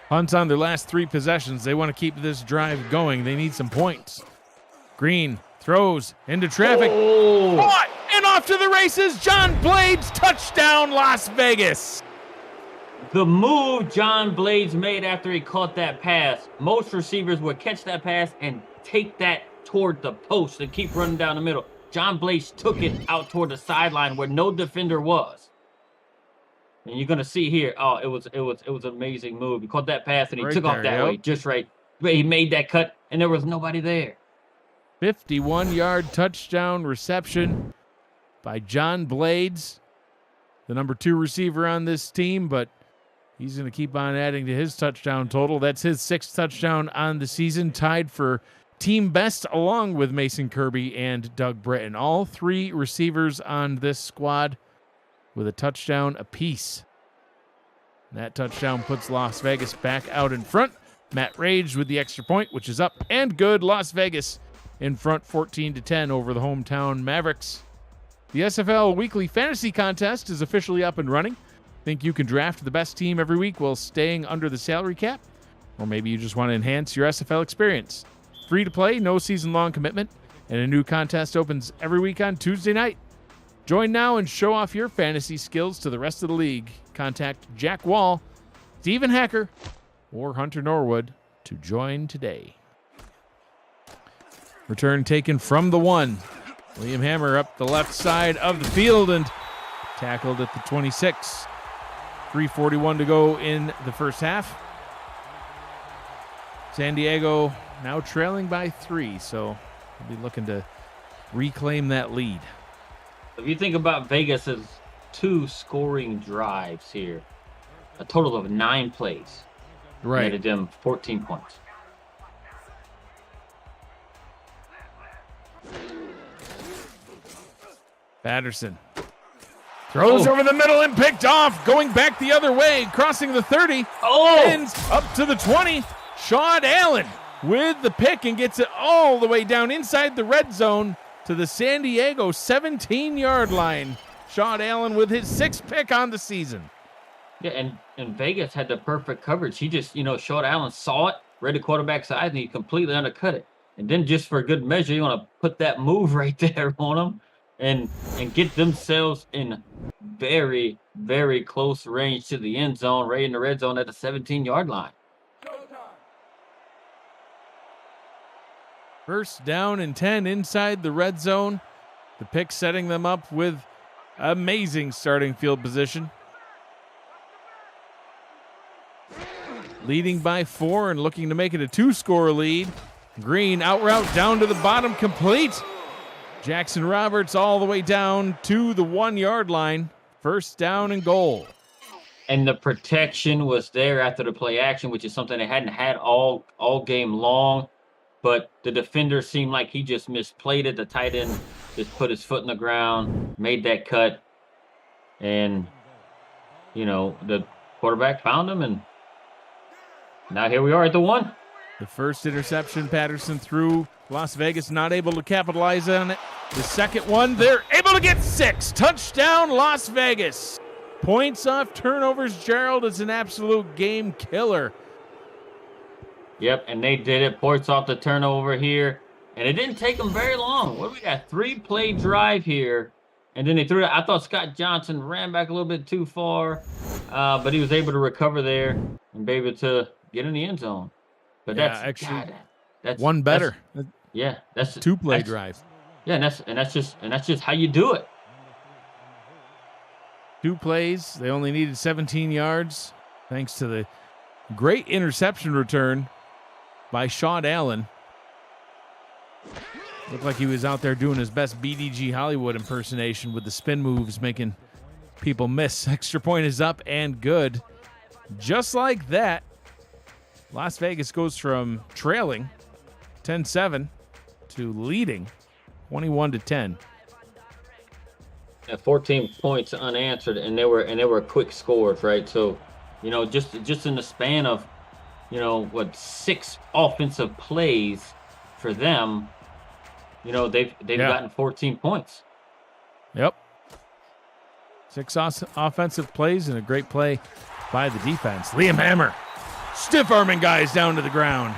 A: Punts on their last 3 possessions. They want to keep this drive going. They need some points. Green throws into traffic.
B: Oh!
A: Caught and off to the races. John Blades, touchdown, Las Vegas.
B: The move John Blades made after he caught that pass, most receivers would catch that pass and take that toward the post and keep running down the middle. John Blades took it out toward the sideline where no defender was. And you're gonna see here, it was an amazing move. He caught that pass and he took off that way, just right. He made that cut and there was nobody there.
A: 51-yard touchdown reception by John Blades, the number 2 receiver on this team, but he's going to keep on adding to his touchdown total. That's his 6th touchdown on the season, tied for team best along with Mason Kirby and Doug Britton. All 3 receivers on this squad with a touchdown apiece. That touchdown puts Las Vegas back out in front. Matt Rage with the extra point, which is up and good. Las Vegas in front 14-10 over the hometown Mavericks. The SFL Weekly Fantasy Contest is officially up and running. Think you can draft the best team every week while staying under the salary cap? Or maybe you just want to enhance your SFL experience. Free to play, no season-long commitment, and a new contest opens every week on Tuesday night. Join now and show off your fantasy skills to the rest of the league. Contact Jack Wall, Stephen Hacker, or Hunter Norwood to join today. Return taken from the 1. William Hammer up the left side of the field and tackled at the 26. 3:41 to go in the first half. San Diego now trailing by 3, so we'll be looking to reclaim that lead.
B: If you think about Vegas's 2 scoring drives here, a total of 9 plays.
A: Right.
B: Netted them 14 points.
A: Patterson throws over the middle and picked off, going back the other way, crossing the 30, ends up to the 20. Sean Allen with the pick and gets it all the way down inside the red zone to the San Diego 17-yard line. Sean Allen with his 6th pick on the season.
B: Yeah, and Vegas had the perfect coverage. He just, Sean Allen saw it, read the quarterback side, and he completely undercut it. And then just for good measure, you want to put that move right there on him and get themselves in very, very close range to the end zone, right in the red zone at the 17-yard line.
A: First down and 10 inside the red zone. The pick setting them up with amazing starting field position. Leading by 4 and looking to make it a 2-score lead. Green out route down to the bottom, complete. Jackson Roberts all the way down to the 1-yard line. First down and goal.
B: And the protection was there after the play action, which is something they hadn't had all game long. But the defender seemed like he just misplayed it. The tight end just put his foot in the ground, made that cut. And, the quarterback found him. And now here we are at the 1.
A: The first interception Patterson threw. Las Vegas not able to capitalize on it. The second one, they're able to get 6. Touchdown, Las Vegas. Points off turnovers. Gerald is an absolute game killer.
B: Yep, and they did it. Points off the turnover here. And it didn't take them very long. What do we got? 3-play drive here. And then they threw it. I thought Scott Johnson ran back a little bit too far. But he was able to recover there and be able to get in the end zone. But that's
A: one better.
B: That's
A: 2-play drive.
B: Yeah, and that's just how you do it.
A: 2 plays. They only needed 17 yards thanks to the great interception return by Sean Allen. Looked like he was out there doing his best BDG Hollywood impersonation with the spin moves, making people miss. Extra point is up and good. Just like that, Las Vegas goes from trailing 10-7 to leading 21-10.
B: 14 points unanswered, and they were quick scores, right? So, just in the span of, 6 offensive plays for them, they've gotten 14 points.
A: Yep. 6 offensive plays and a great play by the defense. Liam Hammer stiff-arming guys down to the ground.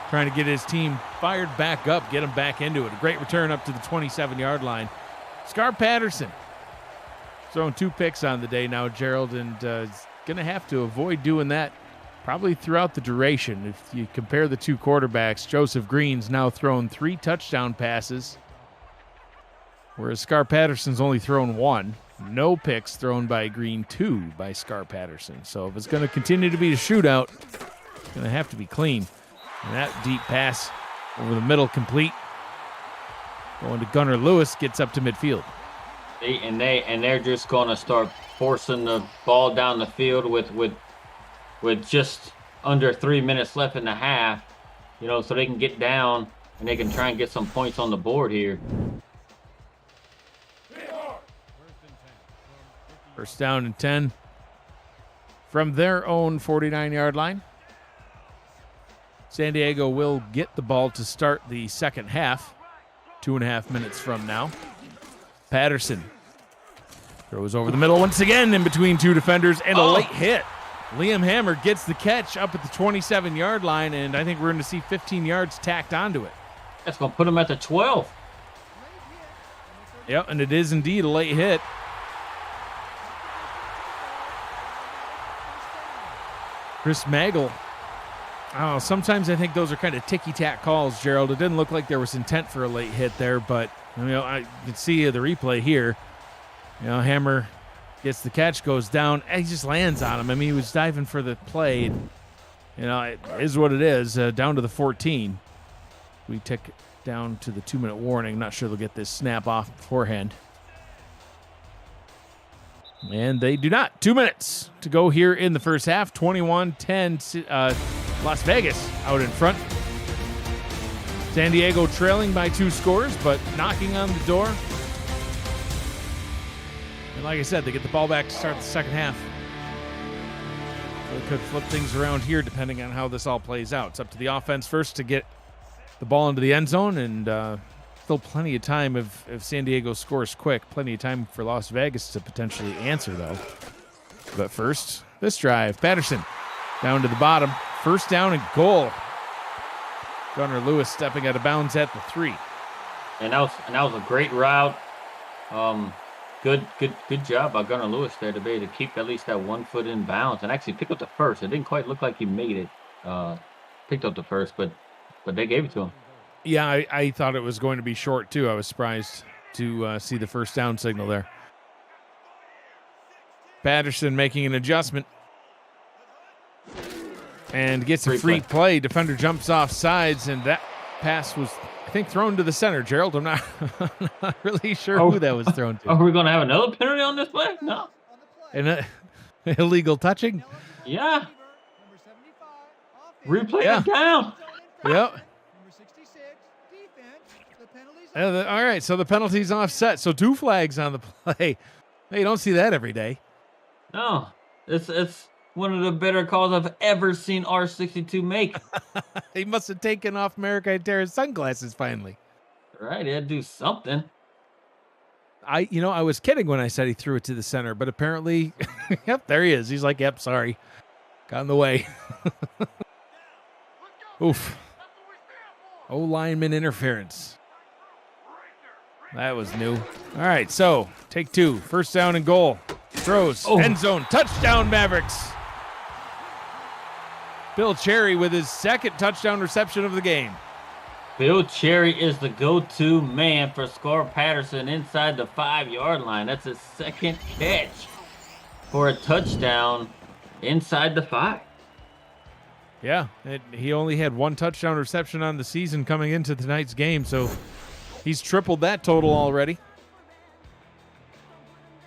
A: Trying to get his team fired back up, get them back into it. A great return up to the 27-yard line. Scar Patterson throwing 2 picks on the day now, Gerald, and is going to have to avoid doing that probably throughout the duration. If you compare the 2 quarterbacks, Joseph Green's now thrown 3 touchdown passes, whereas Scar Patterson's only thrown 1. No picks thrown by Green, 2 by Scar Patterson. So if it's going to continue to be a shootout, it's going to have to be clean. And that deep pass over the middle complete. Going to Gunnar Lewis, gets up to midfield.
B: They're just going to start forcing the ball down the field with just under 3 minutes left in the half, so they can get down and they can try and get some points on the board here.
A: First down and 10 from their own 49-yard line. San Diego will get the ball to start the second half, 2.5 minutes from now. Patterson throws over the middle once again in between 2 defenders and a late hit. Liam Hammer gets the catch up at the 27-yard line, and I think we're going to see 15 yards tacked onto it.
B: That's going to put him at the 12.
A: Yep, and it is indeed a late hit. Chris Magel. Oh, sometimes I think those are kind of ticky-tack calls, Gerald. It didn't look like there was intent for a late hit there, but I can see the replay here. Hammer gets the catch, goes down, and he just lands on him. I mean, he was diving for the play. It is what it is. Down to the 14. We tick down to the 2-minute warning. Not sure they'll get this snap off beforehand. And they do not. 2 minutes to go here in the first half. 21-10. Las Vegas out in front. San Diego trailing by 2 scores, but knocking on the door. And like I said, they get the ball back to start the second half. So they could flip things around here depending on how this all plays out. It's up to the offense first to get the ball into the end zone, and still plenty of time if San Diego scores quick. Plenty of time for Las Vegas to potentially answer, though. But first, this drive. Patterson down to the bottom. First down and goal. Gunnar Lewis stepping out of bounds at the 3.
B: And that was a great route. Good job by Gunnar Lewis there to be able to keep at least that 1 foot in bounds and actually pick up the first. It didn't quite look like he made it. Picked up the first, but they gave it to him.
A: Yeah, I thought it was going to be short too. I was surprised to see the first down signal there. Patterson making an adjustment. And gets a free play. Defender jumps off sides, and that pass was, I think, thrown to the center. Gerald, I'm not really sure who that was thrown to.
B: Are we going to have another penalty on this play? No.
A: And illegal touching?
B: Yeah. Replay it down.
A: Yep. All right, so the penalty's offset. So 2 flags on the play. You don't see that every day.
B: No. It's one of the better calls I've ever seen R62 make.
A: He must have taken off America Terra's sunglasses finally.
B: Right, he had to do something.
A: I was kidding when I said he threw it to the center, but apparently, yep, there he is. He's like, yep, sorry. Got in the way. Oof. O-lineman interference. That was new. All right, so take 2. First down and goal. Throws. End zone. Touchdown, Mavericks. Bill Cherry with his 2nd touchdown reception of the game.
B: Bill Cherry is the go-to man for Scar Patterson inside the 5-yard line. That's his 2nd catch for a touchdown inside the 5.
A: Yeah, he only had 1 touchdown reception on the season coming into tonight's game, so he's tripled that total already.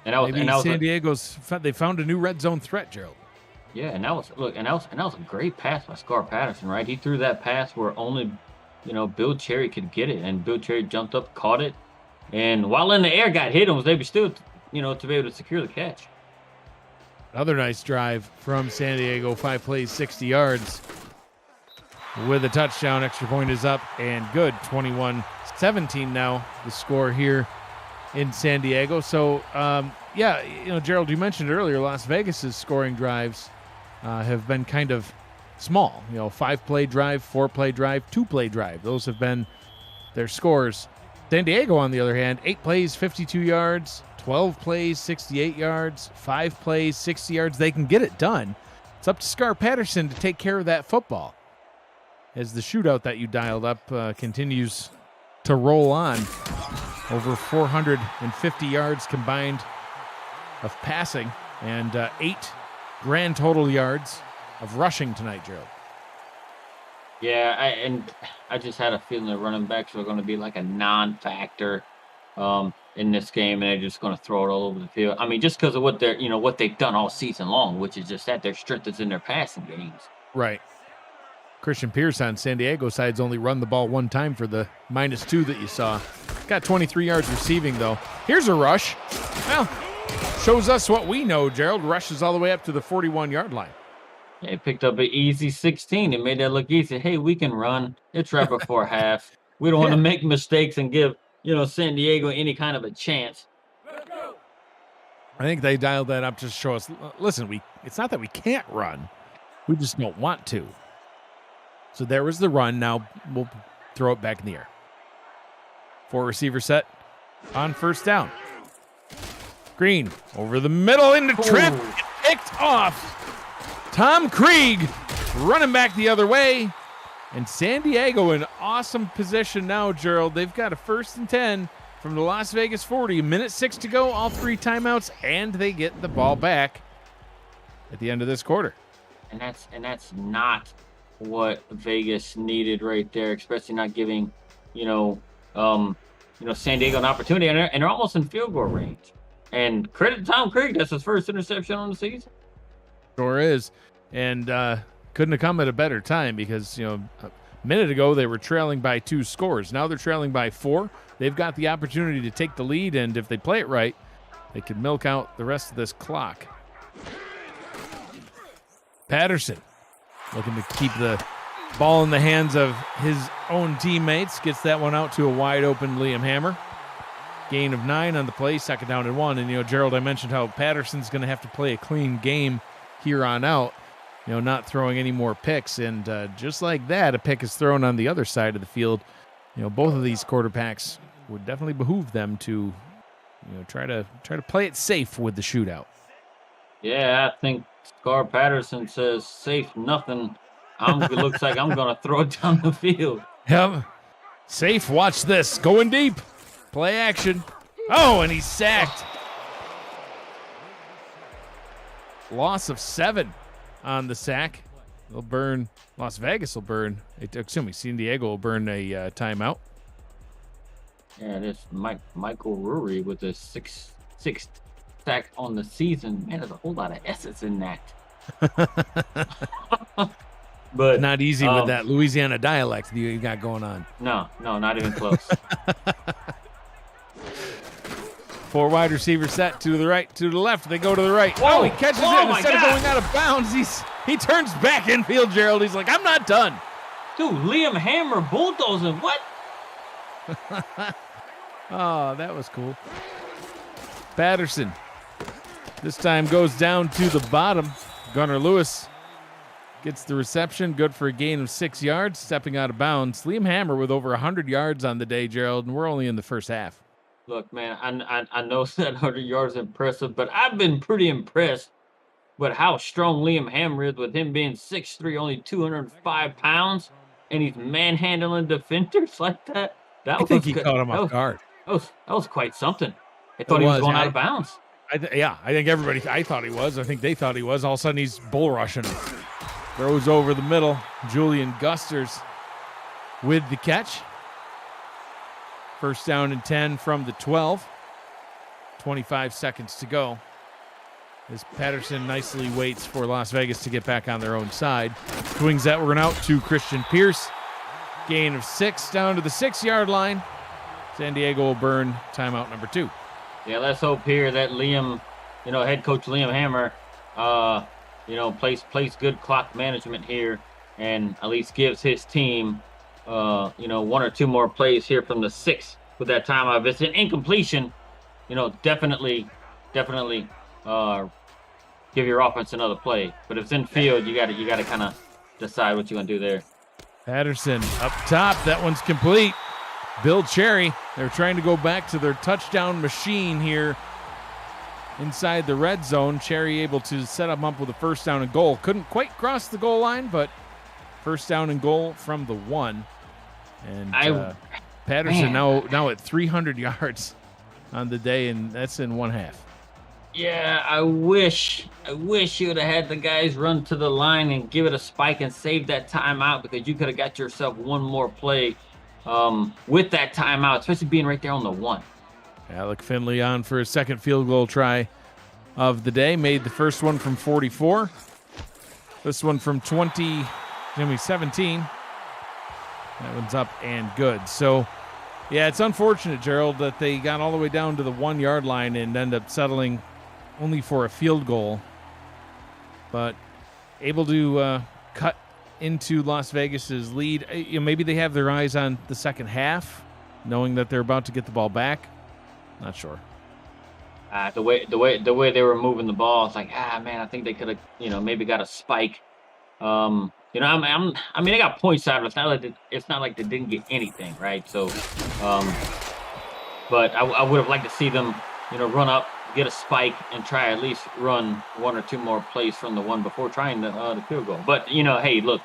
A: San Diego's, they found a new red zone threat, Gerald.
B: Yeah, and that was a great pass by Scar Patterson, right? He threw that pass where only, Bill Cherry could get it, and Bill Cherry jumped up, caught it, and while in the air, got hit and was able still, to be able to secure the catch.
A: Another nice drive from San Diego, 5 plays, 60 yards. With a touchdown, extra point is up and good. 21-17 now, the score here in San Diego. So, yeah, Gerald, you mentioned earlier Las Vegas's scoring drives have been kind of small. 5-play drive, 4-play drive, 2-play drive. Those have been their scores. San Diego, on the other hand, 8 plays, 52 yards, 12 plays, 68 yards, 5 plays, 60 yards. They can get it done. It's up to Scar Patterson to take care of that football as the shootout that you dialed up continues to roll on. Over 450 yards combined of passing and 8 grand total yards of rushing tonight, Gerald.
B: Yeah, I just had a feeling the running backs were going to be like a non-factor in this game, and they're just going to throw it all over the field. I mean, just because of what they've done all season long, which is just that their strength is in their passing games.
A: Right. Christian Pierce on San Diego side's only run the ball 1 time for the -2 that you saw. Got 23 yards receiving, though. Here's a rush. Well, shows us what we know, Gerald. Rushes all the way up to the 41-yard line.
B: They picked up an easy 16 and made that look easy. Hey, we can run. It's right before half. We don't want to make mistakes and give, San Diego any kind of a chance.
A: I think they dialed that up to show us, listen, it's not that we can't run. We just don't want to. So there was the run. Now we'll throw it back in the air. 4-receiver set on first down. Green over the middle into trip. Picked off. Tom Krieg running back the other way. And San Diego in awesome position now, Gerald. They've got a 1st and 10 from the Las Vegas 40. 1:06 to go, all 3 timeouts, and they get the ball back at the end of this quarter.
B: And that's not what Vegas needed right there, especially not giving, San Diego an opportunity, and they're almost in field goal range. And credit to Tom Krieg, that's his 1st interception on the season.
A: Sure is. And couldn't have come at a better time because, a minute ago they were trailing by 2 scores. Now they're trailing by 4. They've got the opportunity to take the lead, and if they play it right, they could milk out the rest of this clock. Patterson looking to keep the ball in the hands of his own teammates. Gets that one out to a wide-open Liam Hammer. Gain of 9 on the play, 2nd down and 1. And, Gerald, I mentioned how Patterson's going to have to play a clean game here on out, not throwing any more picks. And just like that, a pick is thrown on the other side of the field. Both of these quarterbacks would definitely behoove them to, try to play it safe with the shootout.
B: Yeah, I think Scar Patterson says safe nothing. It looks like I'm going to throw it down the field.
A: Yep. Safe, watch this. Going deep. Play action. Oh, and he's sacked. Loss of 7 on the sack. They'll burn. Las Vegas will burn. San Diego will burn a timeout.
B: Yeah, this Michael Rury with a sixth sack on the season. Man, there's a whole lot of S's in that. But
A: not easy with that Louisiana dialect that you got going on.
B: No, not even close.
A: 4 wide receiver set, 2 to the right, 2 to the left. They go to the right.
B: Whoa.
A: Oh, he catches it instead of going out of bounds. He turns back infield, Gerald. He's like, I'm not done.
B: Dude, Liam Hammer bulldozing. What?
A: Oh, that was cool. Patterson this time goes down to the bottom. Gunnar Lewis gets the reception. Good for a gain of 6 yards. Stepping out of bounds. Liam Hammer with over 100 yards on the day, Gerald, and we're only in the first half.
B: Look, man, I know that 100 yards is impressive, but I've been pretty impressed with how strong Liam Hammer is with him being 6'3", only 205 pounds, and he's manhandling defenders like that.
A: I think he caught him off guard.
B: That was quite something. I thought he was going out of bounds.
A: I think everybody, I thought he was. I think they thought he was. All of a sudden, he's bull rushing him. Throws over the middle. Julian Gusters with the catch. 1st down and 10 from the 12. 25 seconds to go. As Patterson nicely waits for Las Vegas to get back on their own side. Swings that one out to Christian Pierce. Gain of 6 down to the 6-yard line. San Diego will burn timeout number 2.
B: Yeah, let's hope here that Liam, head coach Liam Hammer, plays good clock management here and at least gives his team, 1 or 2 more plays here from the 6 with that timeout. If it's an incompletion, definitely give your offense another play. But if it's in field, you gotta kind of decide what you're gonna do there.
A: Patterson up top. That one's complete. Bill Cherry. They're trying to go back to their touchdown machine here inside the red zone. Cherry able to set them up with a first down and goal. Couldn't quite cross the goal line, but first down and goal from the 1. And Patterson now at 300 yards on the day, and that's in one half.
B: Yeah, I wish you would have had the guys run to the line and give it a spike and save that timeout, because you could have got yourself one more play with that timeout, especially being right there on the 1.
A: Alec Finley on for his second field goal try of the day. Made the first one from 44. This one from 17. That one's up and good. So, yeah, it's unfortunate, Gerald, that they got all the way down to the 1 yard line and end up settling only for a field goal, but able to cut into Las Vegas's lead. Maybe they have their eyes on the second half, knowing that they're about to get the ball back. Not sure.
B: The way they were moving the ball, it's like, man, I think they could have, maybe got a spike. I mean, they got points out of it. It's not like they didn't get anything, right? So, but I would have liked to see them, run up, get a spike, and try at least run one or two more plays from the 1 before trying the field goal. But hey, look,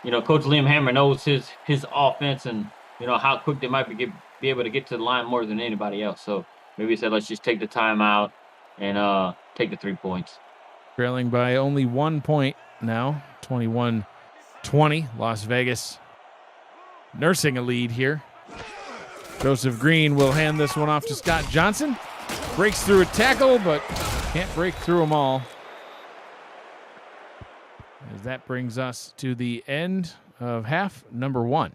B: Coach Liam Hammer knows his offense and how quick they might be able to get to the line more than anybody else. So maybe he said, let's just take the timeout and take the 3 points.
A: Trailing by only 1 point now, 21-20. Las Vegas nursing a lead here. Joseph Green will hand this one off to Scott Johnson. Breaks through a tackle, but can't break through them all. As that brings us to the end of half number 1.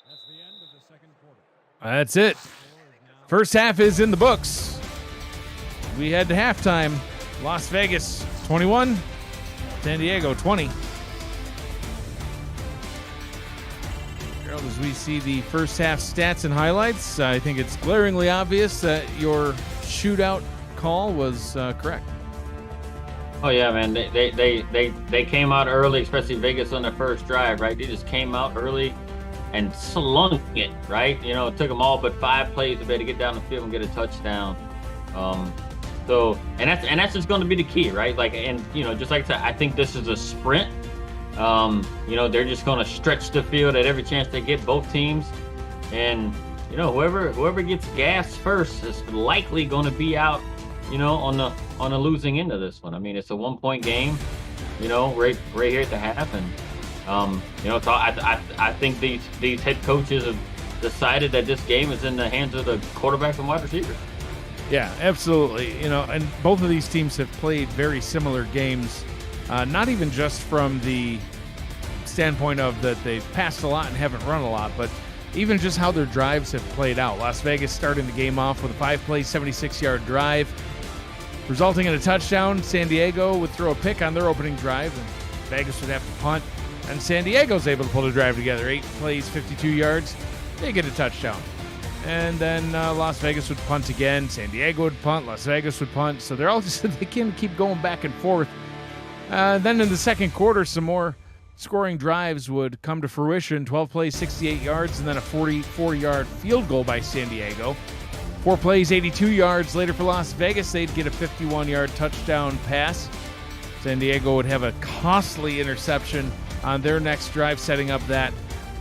C: That's the end of the second quarter.
A: That's it. First half is in the books. We head to halftime. Las Vegas 21, San Diego 20. Gerald, as we see the first half stats and highlights, I think it's glaringly obvious that your shootout call was correct.
B: Oh yeah, man. They came out early, especially Vegas on their first drive, right? They just came out early and slung it, right? It took them all but 5 plays to be able to get down the field and get a touchdown. So that's just going to be the key, right? Like, and just like I said, I think this is a sprint. They're just going to stretch the field at every chance they get, both teams, and whoever gets gas first is likely going to be out, on the losing end of this one. I mean, it's a 1-point game, right here at the half, and so I think these head coaches have decided that this game is in the hands of the quarterback and wide receiver.
A: Yeah, absolutely. And both of these teams have played very similar games, not even just from the standpoint of that they've passed a lot and haven't run a lot, but even just how their drives have played out. Las Vegas starting the game off with a 5-play, 76-yard drive, resulting in a touchdown. San Diego would throw a pick on their opening drive, and Vegas would have to punt. And San Diego's able to pull the drive together. 8 plays, 52 yards. They get a touchdown. And then Las Vegas would punt again. San Diego would punt. Las Vegas would punt. So they're all just, they can keep going back and forth. Then in the second quarter, some more scoring drives would come to fruition. 12 plays, 68 yards, and then a 44-yard field goal by San Diego. 4 plays, 82 yards. Later for Las Vegas, they'd get a 51-yard touchdown pass. San Diego would have a costly interception on their next drive, setting up that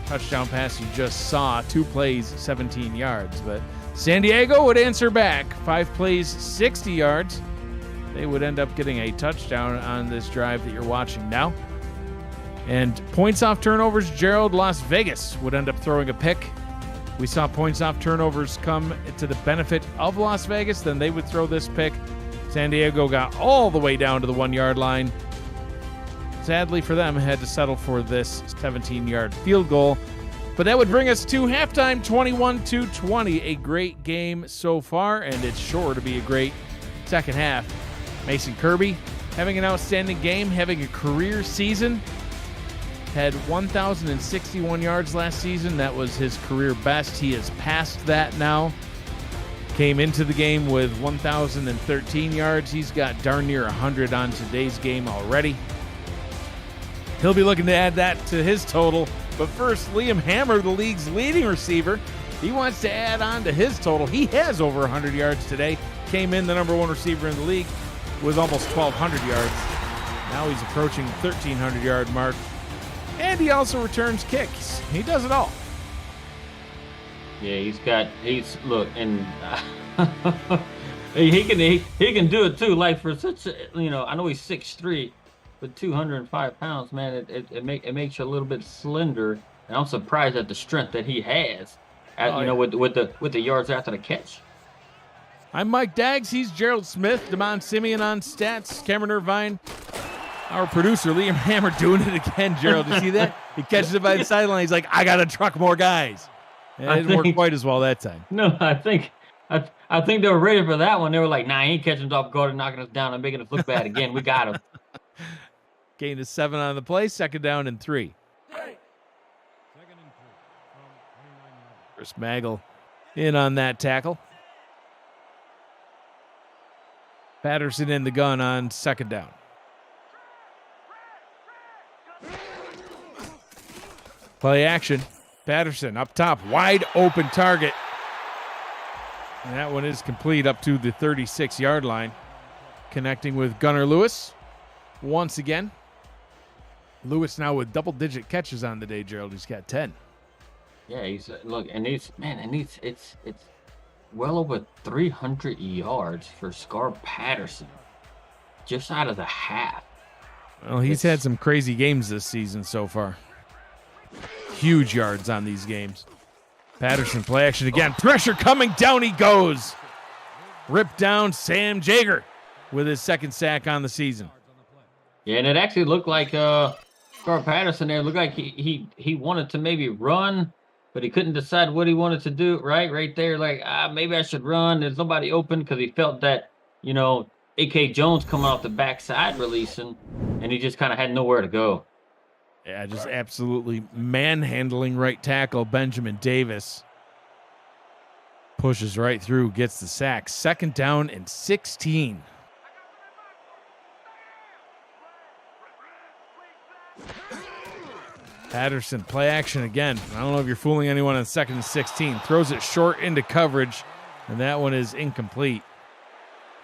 A: touchdown pass you just saw. 2 plays, 17 yards. But San Diego would answer back. 5 plays, 60 yards. They would end up getting a touchdown on this drive that you're watching now. And points off turnovers, Gerald, Las Vegas would end up throwing a pick. We saw points off turnovers come to the benefit of Las Vegas. Then they would throw this pick. San Diego got all the way down to the 1-yard line. Sadly for them, had to settle for this 17-yard field goal. But that would bring us to halftime, 21-20. A great game so far, and it's sure to be a great second half. Mason Kirby having an outstanding game, having a career season. had 1,061 yards last season. That was his career best. He has passed that now. Came into the game with 1,013 yards. He's got darn near 100 on today's game already. He'll be looking to add that to his total. But first, Liam Hammer, the league's leading receiver, he wants to add on to his total. He has over 100 yards today. Came in the number one receiver in the league with almost 1,200 yards. Now he's approaching 1,300-yard mark. And he also returns kicks. He does it all.
B: Yeah, look, and he can do it too. Like for such a, I know he's 6'3", but 205 pounds, man, it makes you a little bit slender. And I'm surprised at the strength that he has, with the yards after the catch.
A: I'm Mike Daggs. He's Gerald Smith. Damon Simeon on stats. Cameron Irvine. Our producer, Liam Hammer, doing it again, Gerald. You see that? He catches it by the sideline. He's like, I got to truck more guys. And it didn't work quite as well that time.
B: No, I think they were ready for that one. They were like, nah, he ain't catching us off guard and knocking us down and making us look bad again. We got him.
A: Gain of 7 on the play. 2nd down and 3.
C: 2nd and 3 from 29 yards.
A: Chris Maggle in on that tackle. Patterson in the gun on 2nd down. Play action. Patterson up top. Wide open target. And that one is complete up to the 36-yard line. Connecting with Gunnar Lewis once again. Lewis now with double-digit catches on the day, Gerald. He's got 10.
B: Yeah, it's well over 300 yards for Scar Patterson, just out of the half.
A: Well, he's had some crazy games this season so far. Huge yards on these games. Patterson play action again. Pressure coming. Down he goes. Ripped down Sam Jager with his 2nd sack on the season.
B: Yeah, and it actually looked like Scar Patterson there. Looked like he wanted to maybe run, but he couldn't decide what he wanted to do. Right there, like maybe I should run. There's nobody open because he felt that A.K. Jones coming off the backside releasing, and he just kind of had nowhere to go.
A: Yeah, just absolutely manhandling right tackle Benjamin Davis. Pushes right through, gets the sack. 2nd down and 16. Patterson, play action again. I don't know if you're fooling anyone on 2nd and 16. Throws it short into coverage, and that one is incomplete.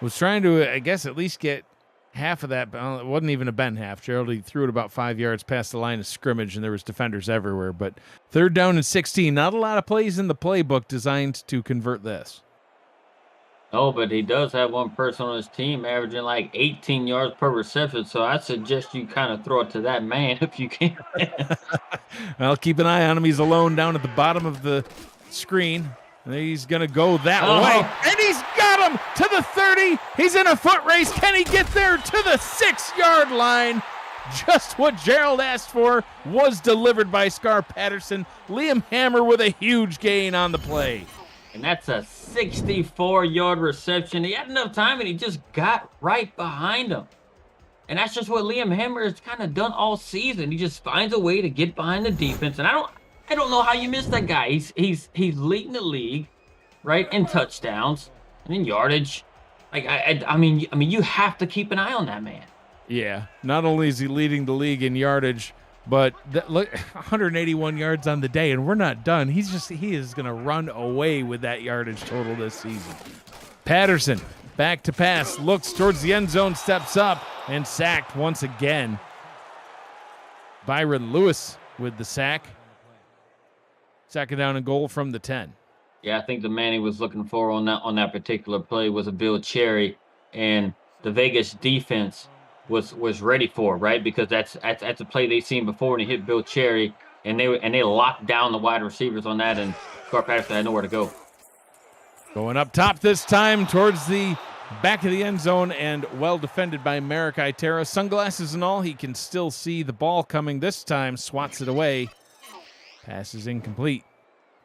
A: Was trying to, I guess, at least get half of that, but it wasn't even a bend half. Gerald, he threw it about 5 yards past the line of scrimmage, and there was defenders everywhere. But 3rd down and 16. Not a lot of plays in the playbook designed to convert this.
B: Oh, but he does have one person on his team averaging like 18 yards per reception, so I suggest you kind of throw it to that man if you can.
A: Well, keep an eye on him. He's alone down at the bottom of the screen. And he's going to go that way. And he's got him to the 30. He's in a foot race. Can he get there to the 6-yard line? Just what Gerald asked for was delivered by Scar Patterson. Liam Hammer with a huge gain on the play.
B: And that's a 64-yard reception. He had enough time, and he just got right behind him. And that's just what Liam Hammer has kind of done all season. He just finds a way to get behind the defense. And I don't know how you miss that guy. He's leading the league, right, in touchdowns and in yardage. Like I mean, you have to keep an eye on that man.
A: Yeah. Not only is he leading the league in yardage, but look, 181 yards on the day, and we're not done. He is going to run away with that yardage total this season. Patterson back to pass, looks towards the end zone, steps up, and sacked once again. Byron Lewis with the sack. 2nd down and goal from the 10.
B: Yeah, I think the man he was looking for on that particular play was a Bill Cherry, and the Vegas defense was ready for it, right? Because that's a play they've seen before, and he hit Bill Cherry, and they locked down the wide receivers on that, and Scar Patterson had nowhere to go.
A: Going up top this time towards the back of the end zone, and well defended by Merrick Itera. Sunglasses and all, he can still see the ball coming this time. Swats it away. Pass is incomplete.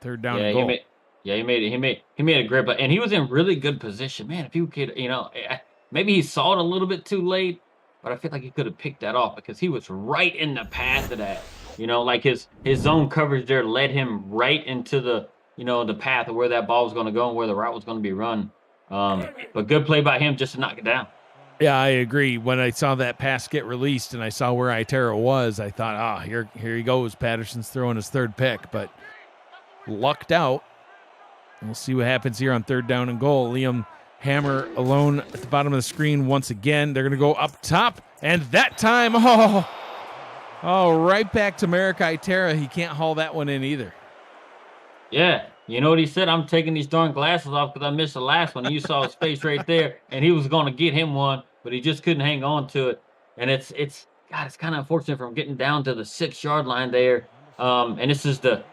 A: 3rd down and goal.
B: He made a great play, and he was in really good position, man. If you could, maybe he saw it a little bit too late, but I feel like he could have picked that off because he was right in the path of that Like his zone coverage there led him right into the path of where that ball was going to go and where the route was going to be run. But good play by him just to knock it down.
A: Yeah, I agree. When I saw that pass get released and I saw where Itera was, I thought, here he goes. Patterson's throwing his third pick, but lucked out. We'll see what happens here on 3rd down and goal. Liam Hammer alone at the bottom of the screen once again. They're going to go up top, and that time, right back to Merrick Itera. He can't haul that one in either.
B: Yeah, you know what he said? I'm taking these darn glasses off because I missed the last one. And you saw his face right there, and he was going to get him one, but he just couldn't hang on to it. And it's kind of unfortunate from getting down to the 6-yard line there. And this is the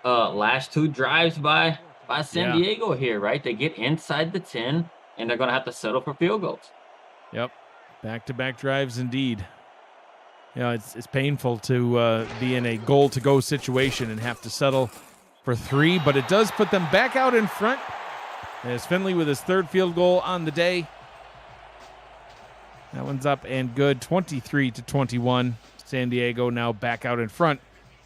B: last 2 drives by San Diego here, right? They get inside the 10, and they're going to have to settle for field goals.
A: Yep, back-to-back drives indeed. It's painful to be in a goal-to-go situation and have to settle for 3, but it does put them back out in front as Finley with his 3rd field goal on the day. That one's up and good, 23-21. San Diego now back out in front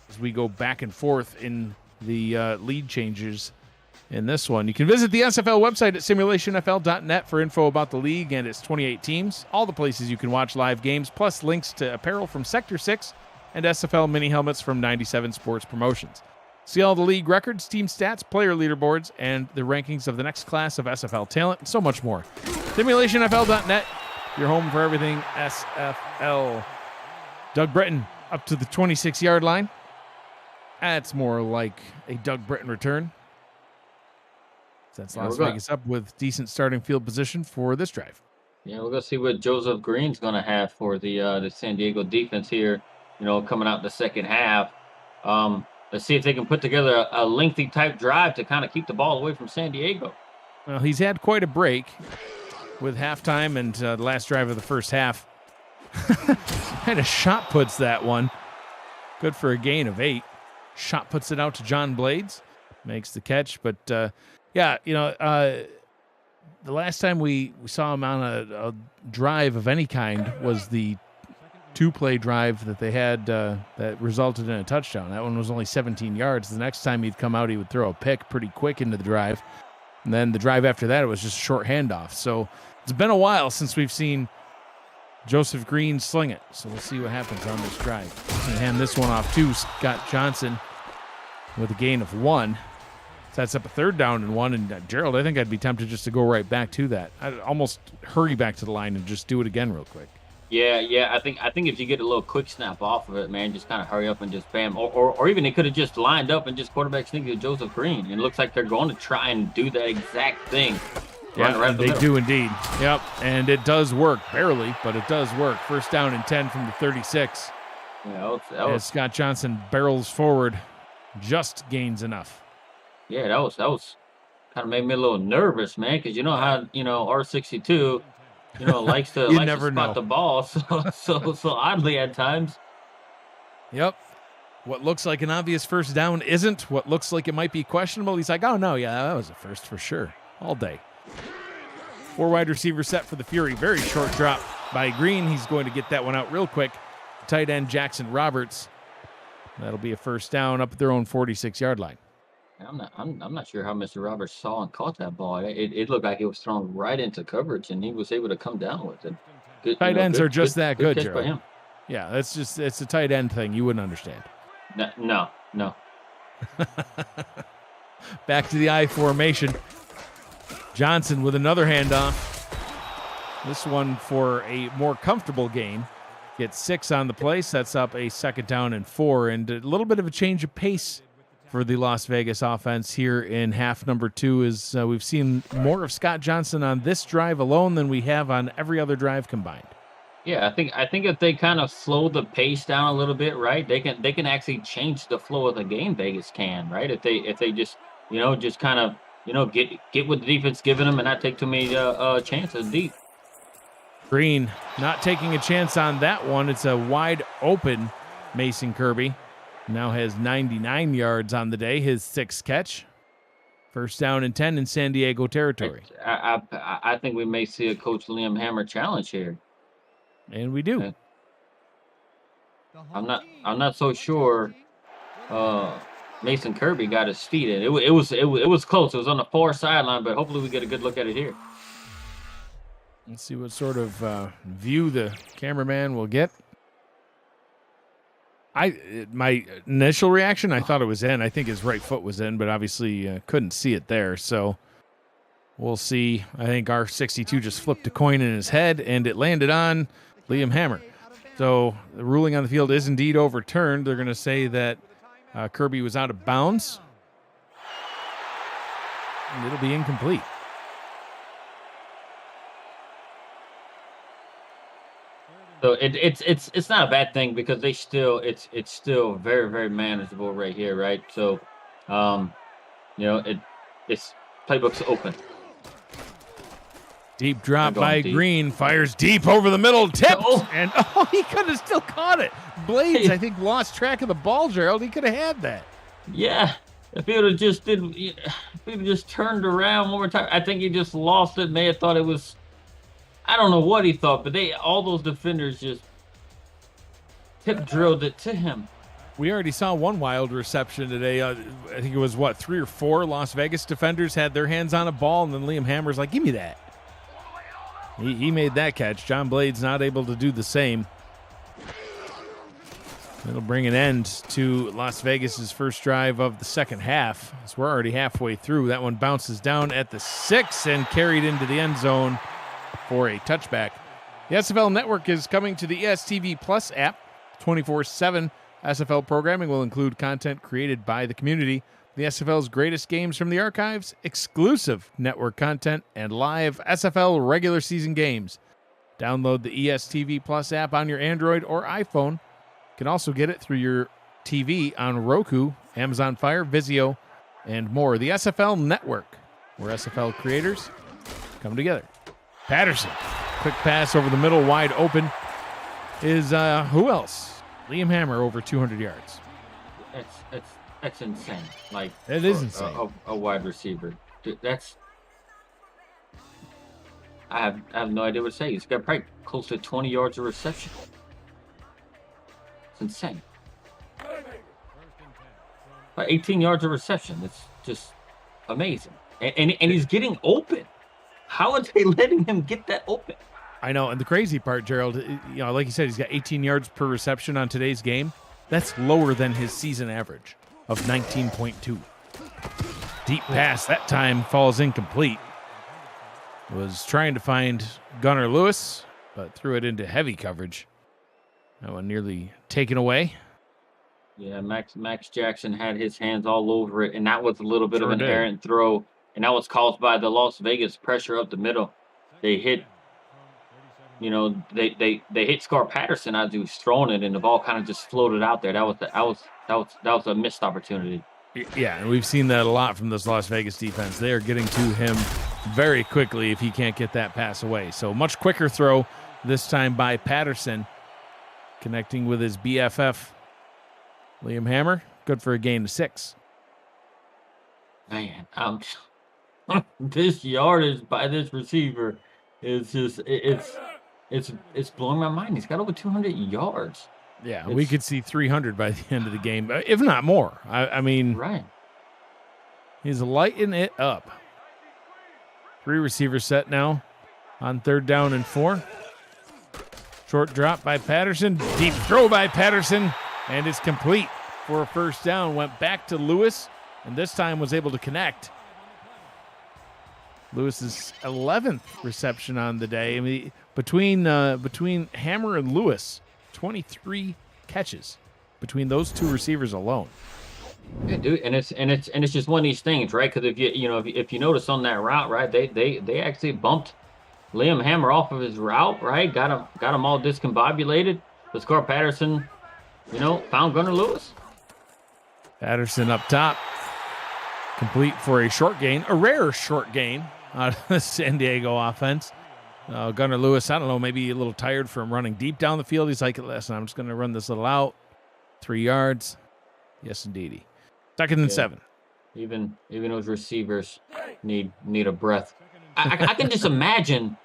A: as we go back and forth in the lead changes in this one. You can visit the SFL website at simulationfl.net for info about the league and its 28 teams, all the places you can watch live games, plus links to apparel from Sector 6 and SFL mini helmets from 97 Sports Promotions. See all the league records, team stats, player leaderboards, and the rankings of the next class of SFL talent, and so much more. SimulationFL.net, your home for everything SFL. Doug Britton up to the 26-yard line. That's more like a Doug Britton return. Sets Las Vegas up with decent starting field position for this drive.
B: Yeah, we're going to see what Joseph Green's going to have for the San Diego defense here, coming out in the second half. Let's see if they can put together a lengthy type drive to kind of keep the ball away from San Diego.
A: Well, he's had quite a break with halftime and the last drive of the first half. Kind of shot puts that one. Good for a gain of 8. Shot puts it out to John Blades. Makes the catch. But, the last time we saw him on a drive of any kind was the 2-play drive that they had that resulted in a touchdown. That one was only 17 yards. The next time he'd come out, he would throw a pick pretty quick into the drive. And then the drive after that, it was just a short handoff. So it's been a while since we've seen Joseph Green sling it. So we'll see what happens on this drive. And hand this one off to Scott Johnson with a gain of 1. Sets up a 3rd down and 1. And Gerald, I think I'd be tempted just to go right back to that. I'd almost hurry back to the line and just do it again real quick.
B: Yeah. I think if you get a little quick snap off of it, man, just kind of hurry up and just bam. Or even they could have just lined up and just quarterback sneak to Joseph Green. And it looks like they're going to try and do that exact thing.
A: Yeah, they do indeed. Yep, and it does work. Barely, but it does work. 1st down and 10 from the 36.
B: Yeah,
A: as Scott Johnson barrels forward, just gains enough.
B: Yeah, that was kind of made me a little nervous, man, because you know how R62 likes to spot the ball so oddly at times.
A: Yep. What looks like an obvious 1st down isn't. What looks like it might be questionable, he's like, oh no, yeah, that was a first for sure. All day. 4 wide receivers set for the Fury. Very short drop by Green. He's going to get that one out real quick. Tight end Jackson Roberts. That'll be a 1st down up at their own 46-yard line.
B: I'm not sure how Mr. Roberts saw and caught that ball. It looked like it was thrown right into coverage, and he was able to come down with it.
A: Good, tight ends are just that good,
B: Gerald. By him.
A: Yeah, it's a tight end thing. You wouldn't understand.
B: No.
A: Back to the I formation. Johnson with another handoff. This one for a more comfortable gain. Gets 6 on the play, sets up a 2nd down and 4, and a little bit of a change of pace for the Las Vegas offense here in half number 2 is we've seen more of Scott Johnson on this drive alone than we have on every other drive combined.
B: Yeah, I think if they kind of slow the pace down a little bit, right, they can actually change the flow of the game. Vegas can, right? If they just just kind of get what the defense giving them and not take too many chances deep.
A: Green not taking a chance on that one. It's a wide open Mason Kirby. Now has 99 yards on the day, his 6th catch. 1st down and 10 in San Diego territory.
B: I think we may see a Coach Liam Hammer challenge here.
A: And we do.
B: I'm not so sure. Mason Kirby got his feet in. It was close. It was on the far sideline, but hopefully we get a good look at it here.
A: Let's see what sort of view the cameraman will get. My initial reaction, I thought it was in. I think his right foot was in, but obviously couldn't see it there. So we'll see. I think our 62 just flipped a coin in his head, and it landed on Liam Hammer. So the ruling on the field is indeed overturned. They're going to say that Kirby was out of bounds, and it'll be incomplete.
B: So it's not a bad thing because it's still very, very manageable right here, right? So it's playbook's open.
A: Deep drop by deep. Green, fires deep over the middle, tipped, and he could have still caught it. Blades, I think, lost track of the ball, Gerald. He could have had that.
B: Yeah, if he would have just turned around one more time, I think he just lost it. May have thought it was. I don't know what he thought, but all those defenders just tip drilled it to him.
A: We already saw one wild reception today. I think it was, 3 or 4 Las Vegas defenders had their hands on a ball, and then Liam Hammer's like, give me that. He made that catch. John Blades not able to do the same. It'll bring an end to Las Vegas's first drive of the second half. As we're already halfway through. That one bounces down at the 6 and carried into the end zone for a touchback. The SFL Network is coming to the ESTV Plus app. 24/7 SFL programming will include content created by the community, the SFL's greatest games from the archives, exclusive network content, and live SFL regular season games. Download the ESTV Plus app on your Android or iPhone. You can also get it through your TV on Roku, Amazon Fire, Vizio, and more. The SFL Network, where SFL creators come together. Patterson, quick pass over the middle, wide open, is who else? Liam Hammer, over 200 yards.
B: That's insane. Like,
A: it is insane.
B: A wide receiver. That's. I have no idea what to say. He's got probably close to 20 yards of reception. It's insane. Like 18 yards of reception. It's just amazing. And he's getting open. How are they letting him get that open?
A: I know, and the crazy part, Gerald, like you said, he's got 18 yards per reception on today's game. That's lower than his season average of 19.2. Deep pass, that time falls incomplete. Was trying to find Gunnar Lewis, but threw it into heavy coverage. That one nearly taken away.
B: Yeah, Max Jackson had his hands all over it, and that was a little bit of an errant throw. And that was caused by the Las Vegas pressure up the middle. They hit, they hit Scar Patterson as he was throwing it, and the ball kind of just floated out there. That was a missed opportunity.
A: Yeah, and we've seen that a lot from this Las Vegas defense. They are getting to him very quickly if he can't get that pass away. So much quicker throw this time by Patterson, connecting with his BFF, Liam Hammer. Good for a gain of 6.
B: Man, this yardage by this receiver is just it's blowing my mind. He's got over 200 yards.
A: Yeah, we could see 300 by the end of the game, if not more. I mean,
B: right.
A: He's lighting it up. 3 receiver set now on 3rd down and 4. Short drop by Patterson. Deep throw by Patterson, and it's complete for a first down. Went back to Lewis, and this time was able to connect. Lewis's 11th reception on the day. I mean, between Hammer and Lewis, 23 catches between those 2 receivers alone.
B: Yeah, dude, and it's just one of these things, right? Because if you notice on that route, right, they actually bumped Liam Hammer off of his route, right? Got him all discombobulated. But Scar Patterson, found Gunnar Lewis.
A: Patterson up top, complete for a short gain, a rare short gain out of the San Diego offense. Gunnar Lewis, I don't know, maybe a little tired from running deep down the field. He's like, listen, I'm just going to run this little out. 3 yards. Yes, indeedy. 2nd and 7.
B: Even those receivers need a breath. I can just imagine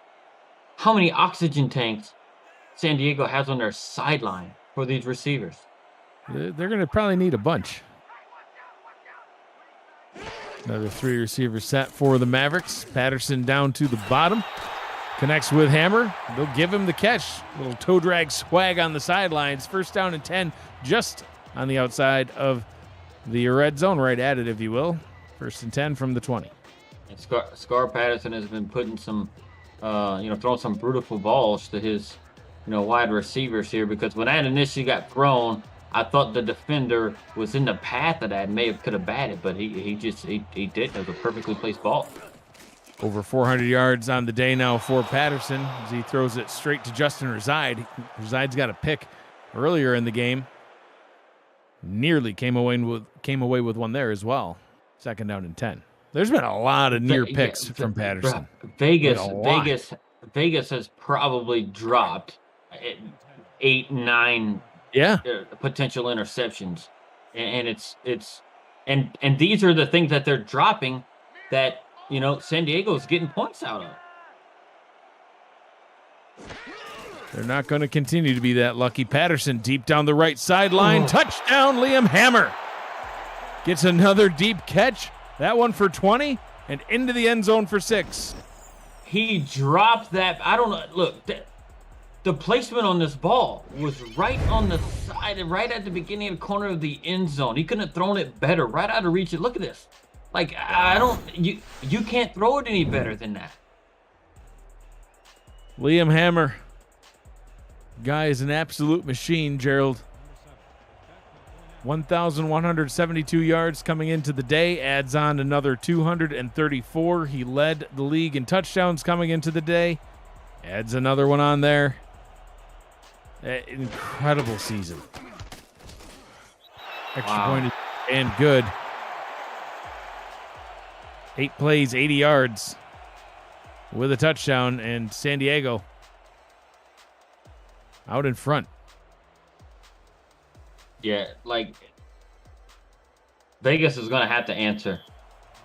B: how many oxygen tanks San Diego has on their sideline for these receivers.
A: They're going to probably need a bunch. Another 3 receiver set for the Mavericks. Patterson down to the bottom. Connects with Hammer. They'll give him the catch. Little toe drag swag on the sidelines. First down and 10, just on the outside of the red zone, right at it, if you will. First and 10 from the 20.
B: And Scar Patterson has been putting some, throwing some beautiful balls to his, wide receivers here, because when that initially got thrown, I thought the defender was in the path of that and could have batted, but he didn't. It was a perfectly placed ball.
A: Over 400 yards on the day now for Patterson as he throws it straight to Justin Reside. Reside's got a pick earlier in the game. Nearly came away with one there as well. Second down and 10. There's been a lot of near picks from Patterson.
B: Vegas has probably dropped 8, 9 potential interceptions, and these are the things that they're dropping that San Diego is getting points out of.
A: They're not going to continue to be that lucky. Patterson deep down the right sideline. Touchdown, Liam Hammer. Gets another deep catch. That one for 20 and into the end zone for 6.
B: He dropped that. I don't know. Look, the placement on this ball was right on the side and right at the beginning of the corner of the end zone. He couldn't have thrown it better, right out of reach. Look at this. Like, you can't throw it any better than that.
A: Liam Hammer. Guy is an absolute machine, Gerald. 1,172 yards coming into the day, adds on another 234. He led the league in touchdowns coming into the day. Adds another one on there. Incredible season. Extra point and good. 8 plays, 80 yards with a touchdown, and San Diego out in front.
B: Yeah, like Vegas is going to have to answer.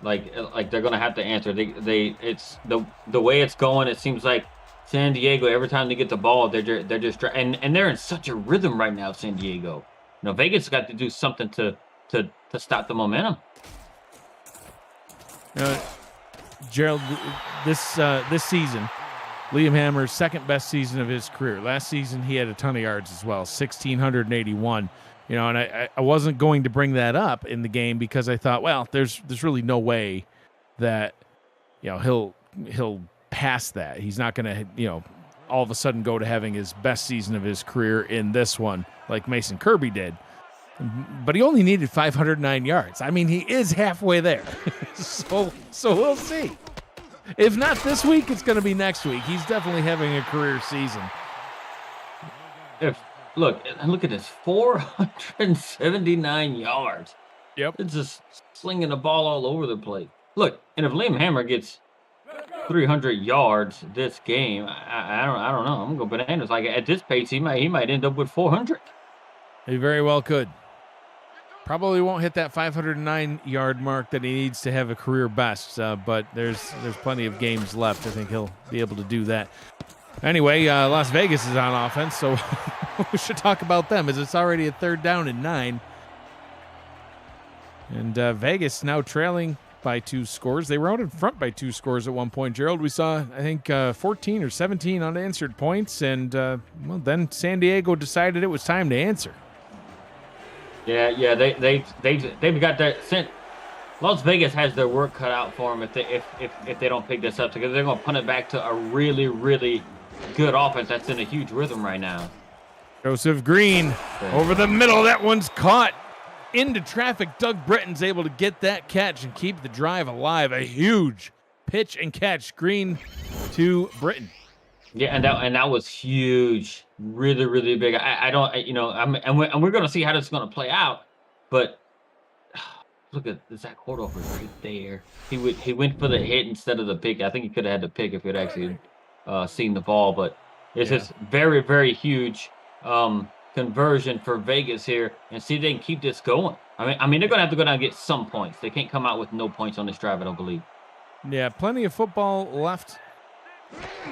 B: Like they're going to have to answer. It's the way it's going. It seems like San Diego, every time they get the ball, they're just and they're in such a rhythm right now. San Diego, Vegas got to do something to stop the momentum.
A: Gerald, this season, Liam Hammer's second best season of his career. Last season, he had a ton of yards as well, 1,681. And I wasn't going to bring that up in the game because I thought, well, there's really no way that he'll pass that. He's not going to all of a sudden go to having his best season of his career in this one like Mason Kirby did. But he only needed 509 yards. I mean, he is halfway there. so we'll see. If not this week, it's going to be next week. He's definitely having a career season.
B: Look at this, 479 yards.
A: Yep.
B: It's just slinging the ball all over the place. Look, and if Liam Hammer gets 300 yards this game, I don't know. I'm going to go bananas. Like, at this pace, he might end up with 400.
A: He very well could. Probably won't hit that 509-yard mark that he needs to have a career best, but there's plenty of games left. I think he'll be able to do that. Anyway, Las Vegas is on offense, so we should talk about them as it's already a 3rd down and 9. And Vegas now trailing by 2 scores. They were out in front by 2 scores at one point, Gerald. We saw, I think, 14 or 17 unanswered points, and then San Diego decided it was time to answer.
B: Yeah, they've got that. Las Vegas has their work cut out for them if they don't pick this up, because they're going to punt it back to a really, really good offense that's in a huge rhythm right now.
A: Joseph Green over the middle. That one's caught into traffic. Doug Britton's able to get that catch and keep the drive alive. A huge pitch and catch. Green to Britton.
B: Yeah, and that was huge, really, really big. And we're going to see how this is going to play out. But look at Zach Cordova right there. He went for the hit instead of the pick. I think he could have had the pick if he had actually seen the ball. But it's just very, very huge conversion for Vegas here, and see if they can keep this going. I mean they're going to have to go down and get some points. They can't come out with no points on this drive, I don't believe.
A: Yeah, plenty of football left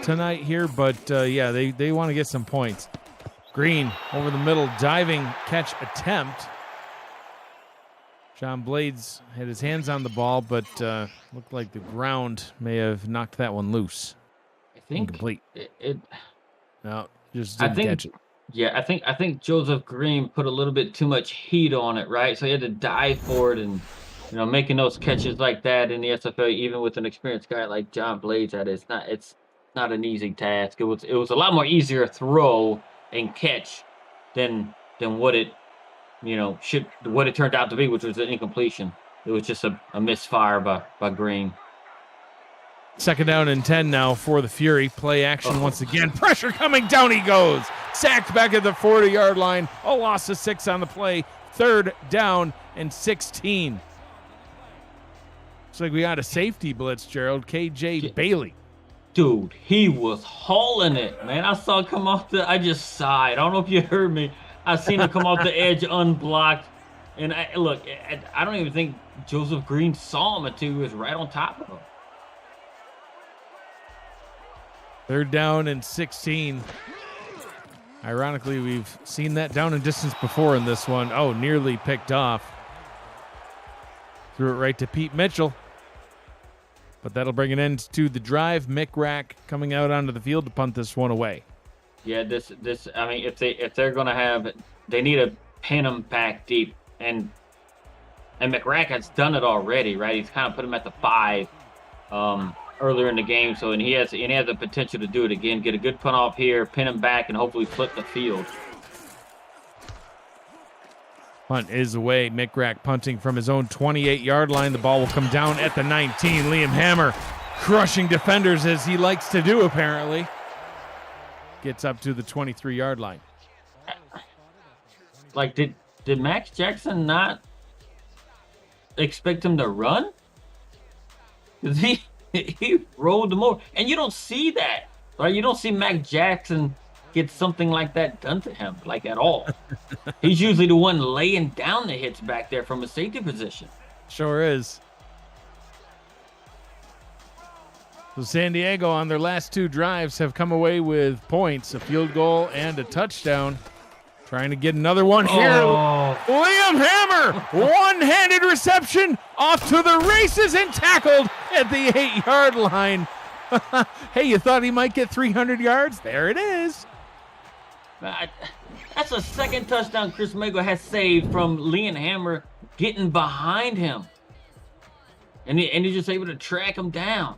A: tonight here, but they want to get some points. Green over the middle, diving catch attempt. John Blades had his hands on the ball, but looked like the ground may have knocked that one loose.
B: I think
A: Incomplete. No, just
B: I
A: didn't
B: think,
A: catch it.
B: yeah, I think Joseph Green put a little bit too much heat on it, right? So he had to dive for it, and making those catches like that in the SFL, even with an experienced guy like John Blades, it's not an easy task. It was a lot more easier throw and catch than what it what it turned out to be, which was an incompletion. It was just a misfire by Green.
A: 2nd down and 10 now for the Fury. Play action once again. Pressure coming. Down he goes. Sacked back at the 40-yard line. A loss of 6 on the play. 3rd down and 16. Looks like we got a safety blitz, Gerald. KJ Bailey.
B: Dude, he was hauling it, man. I saw him come off I just sighed. I don't know if you heard me. I seen him come off the edge unblocked. And I don't even think Joseph Green saw him until he was right on top of him.
A: 3rd down and 16. Ironically, we've seen that down and distance before in this one. Oh, nearly picked off. Threw it right to Pete Mitchell. But that'll bring an end to the drive. Mick Rack coming out onto the field to punt this one away.
B: Yeah, this I mean, if they're gonna have, they need to pin him back deep, and McRack has done it already, right? He's kind of put him at the 5 earlier in the game, and he has the potential to do it again. Get a good punt off here, pin him back, and hopefully flip the field.
A: Punt is away. Mick Rack punting from his own 28-yard line. The ball will come down at the 19. Liam Hammer crushing defenders as he likes to do, apparently. Gets up to the 23-yard line.
B: Like, did Max Jackson not expect him to run? Because he rolled them over. And you don't see that, right? You don't see Max Jackson get something like that done to him, like, at all. He's usually the one laying down the hits back there from a safety position.
A: Sure is. So San Diego on their last 2 drives have come away with points, a field goal and a touchdown. Trying to get another one here.
B: Oh.
A: Liam Hammer, one-handed reception off to the races and tackled at the 8-yard line. Hey, you thought he might get 300 yards? There it is.
B: That's a second touchdown Chris Mago has saved from Liam Hammer getting behind him. And he's just able to track him down.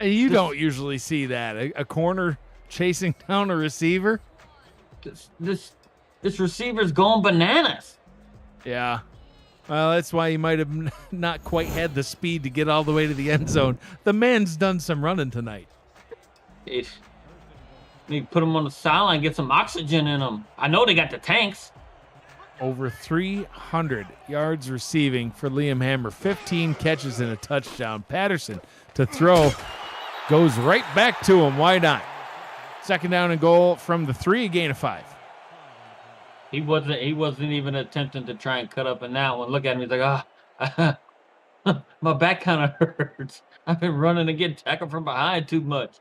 A: You don't usually see that. A corner chasing down a receiver.
B: This receiver's going bananas.
A: Yeah. Well, that's why he might have not quite had the speed to get all the way to the end zone. The man's done some running tonight.
B: You put him on the sideline, get some oxygen in him. I know they got the tanks.
A: Over 300 yards receiving for Liam Hammer. 15 catches and a touchdown. Patterson to throw. Goes right back to him. Why not? 2nd down and goal from the 3, a gain of 5.
B: He wasn't even attempting to try and cut up in that one. Look at him. He's like, my back kind of hurts. I've been running and getting tackled from behind too much.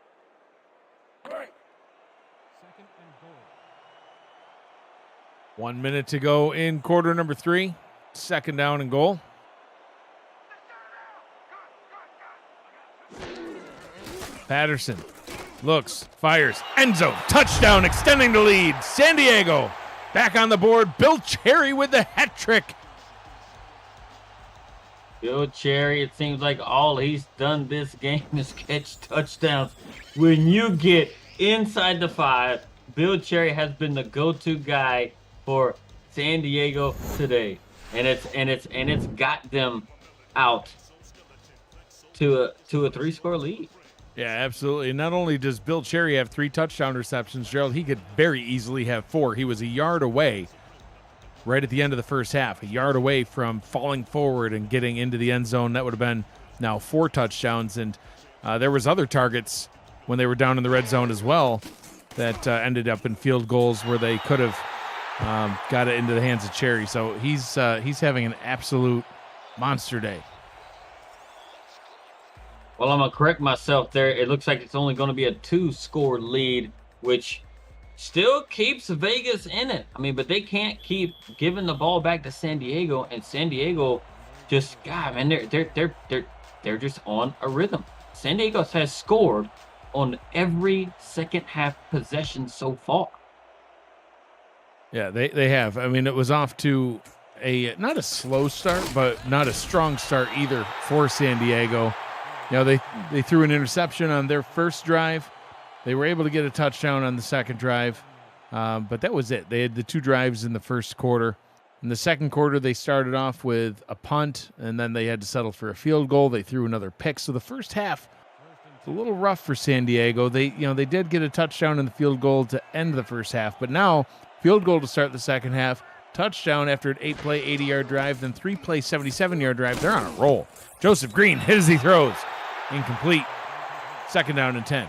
A: 1 minute to go in quarter number 3. 2nd down and goal. Patterson looks, fires, end zone, touchdown, extending the lead. San Diego back on the board. Bill Cherry with the hat trick.
B: Bill Cherry, it seems like all he's done this game is catch touchdowns. When you get inside the 5, Bill Cherry has been the go-to guy for San Diego today, and it's got them out to a 3-score lead.
A: Yeah, absolutely. And not only does Bill Cherry have 3 touchdown receptions, Gerald, he could very easily have 4. He was a yard away right at the end of the first half, a yard away from falling forward and getting into the end zone. That would have been now 4 touchdowns. And there was other targets when they were down in the red zone as well that ended up in field goals where they could have got it into the hands of Cherry. So he's having an absolute monster day.
B: Well, I'm going to correct myself there. It looks like it's only going to be a 2-score lead, which still keeps Vegas in it. I mean, but they can't keep giving the ball back to San Diego, and San Diego just, God, man, they're just on a rhythm. San Diego has scored on every second half possession so far.
A: Yeah, they have. I mean, it was off to not a slow start, but not a strong start either for San Diego. They threw an interception on their first drive. They were able to get a touchdown on the second drive, but that was it. They had the 2 drives in the first quarter. In the second quarter, they started off with a punt, and then they had to settle for a field goal. They threw another pick. So the first half was a little rough for San Diego. They did get a touchdown and the field goal to end the first half, but now field goal to start the second half, touchdown after an 8-play, 80-yard drive, then 3-play, 77-yard drive. They're on a roll. Joseph Green hit as he throws. Incomplete. Second down and 10.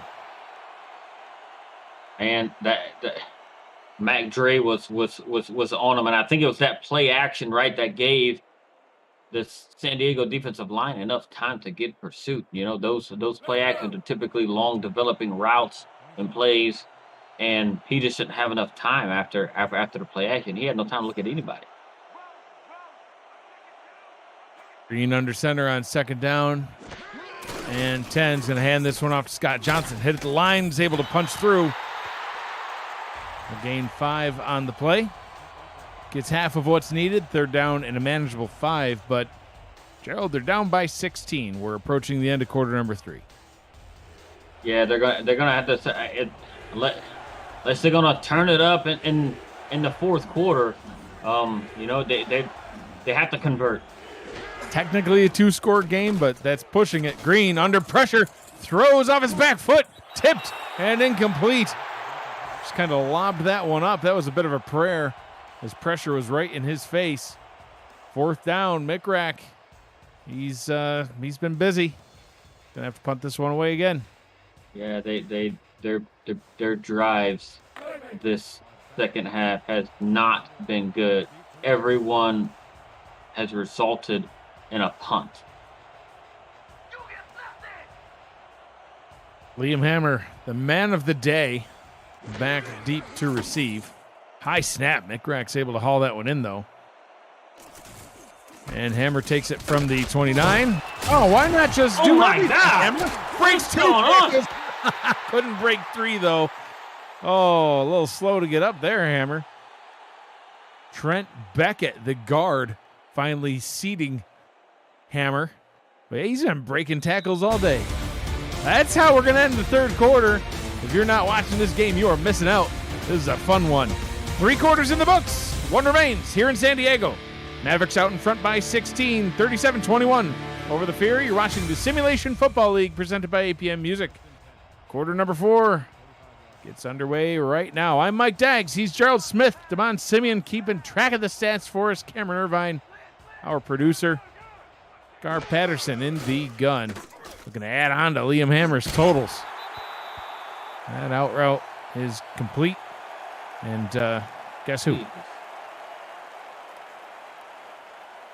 B: And that Mac Dre was on him, and I think it was that play action, right, that gave the San Diego defensive line enough time to get pursuit. Those play actions are typically long developing routes and plays, and he just didn't have enough time after the play action. He had no time to look at anybody.
A: Green under center on second down. And 10's going to hand this one off to Scott Johnson. Hit at the line, is able to punch through. A gain 5 on the play. Gets half of what's needed. They're down in a manageable 5, but Gerald, they're down by 16. We're approaching the end of quarter number 3.
B: Yeah, they're gonna have to unless they're gonna turn it up in the fourth quarter. They have to convert.
A: Technically a 2-score game, but that's pushing it. Green under pressure, throws off his back foot, tipped and incomplete. Just kind of lobbed that one up. That was a bit of a prayer. His pressure was right in his face. Fourth down, McRack. He's been busy. Gonna have to punt this one away again.
B: Yeah, their drives this second half has not been good. Everyone has resulted in a punt.
A: Liam Hammer, the man of the day, back deep to receive. High snap. McRack's able to haul that one in, though. And Hammer takes it from the 29. Oh, why not just do
B: my
A: everything,
B: God.
A: Hammer?
B: What's going on?
A: Couldn't break 3, though. Oh, a little slow to get up there, Hammer. Trent Beckett, the guard, finally seating Hammer. But he's been breaking tackles all day. That's how we're going to end the third quarter. If you're not watching this game, you are missing out. This is a fun one. 3 quarters in the books. 1 remains here in San Diego. Mavericks out in front by 16, 37-21. Over the Fury, you're watching the Simulation Football League presented by APM Music. Quarter number 4 gets underway right now. I'm Mike Daggs. He's Gerald Smith. Damon Simeon keeping track of the stats for us. Cameron Irvine, our producer. Gar Patterson in the gun. Looking to add on to Liam Hammer's totals. That out route is complete. And guess who?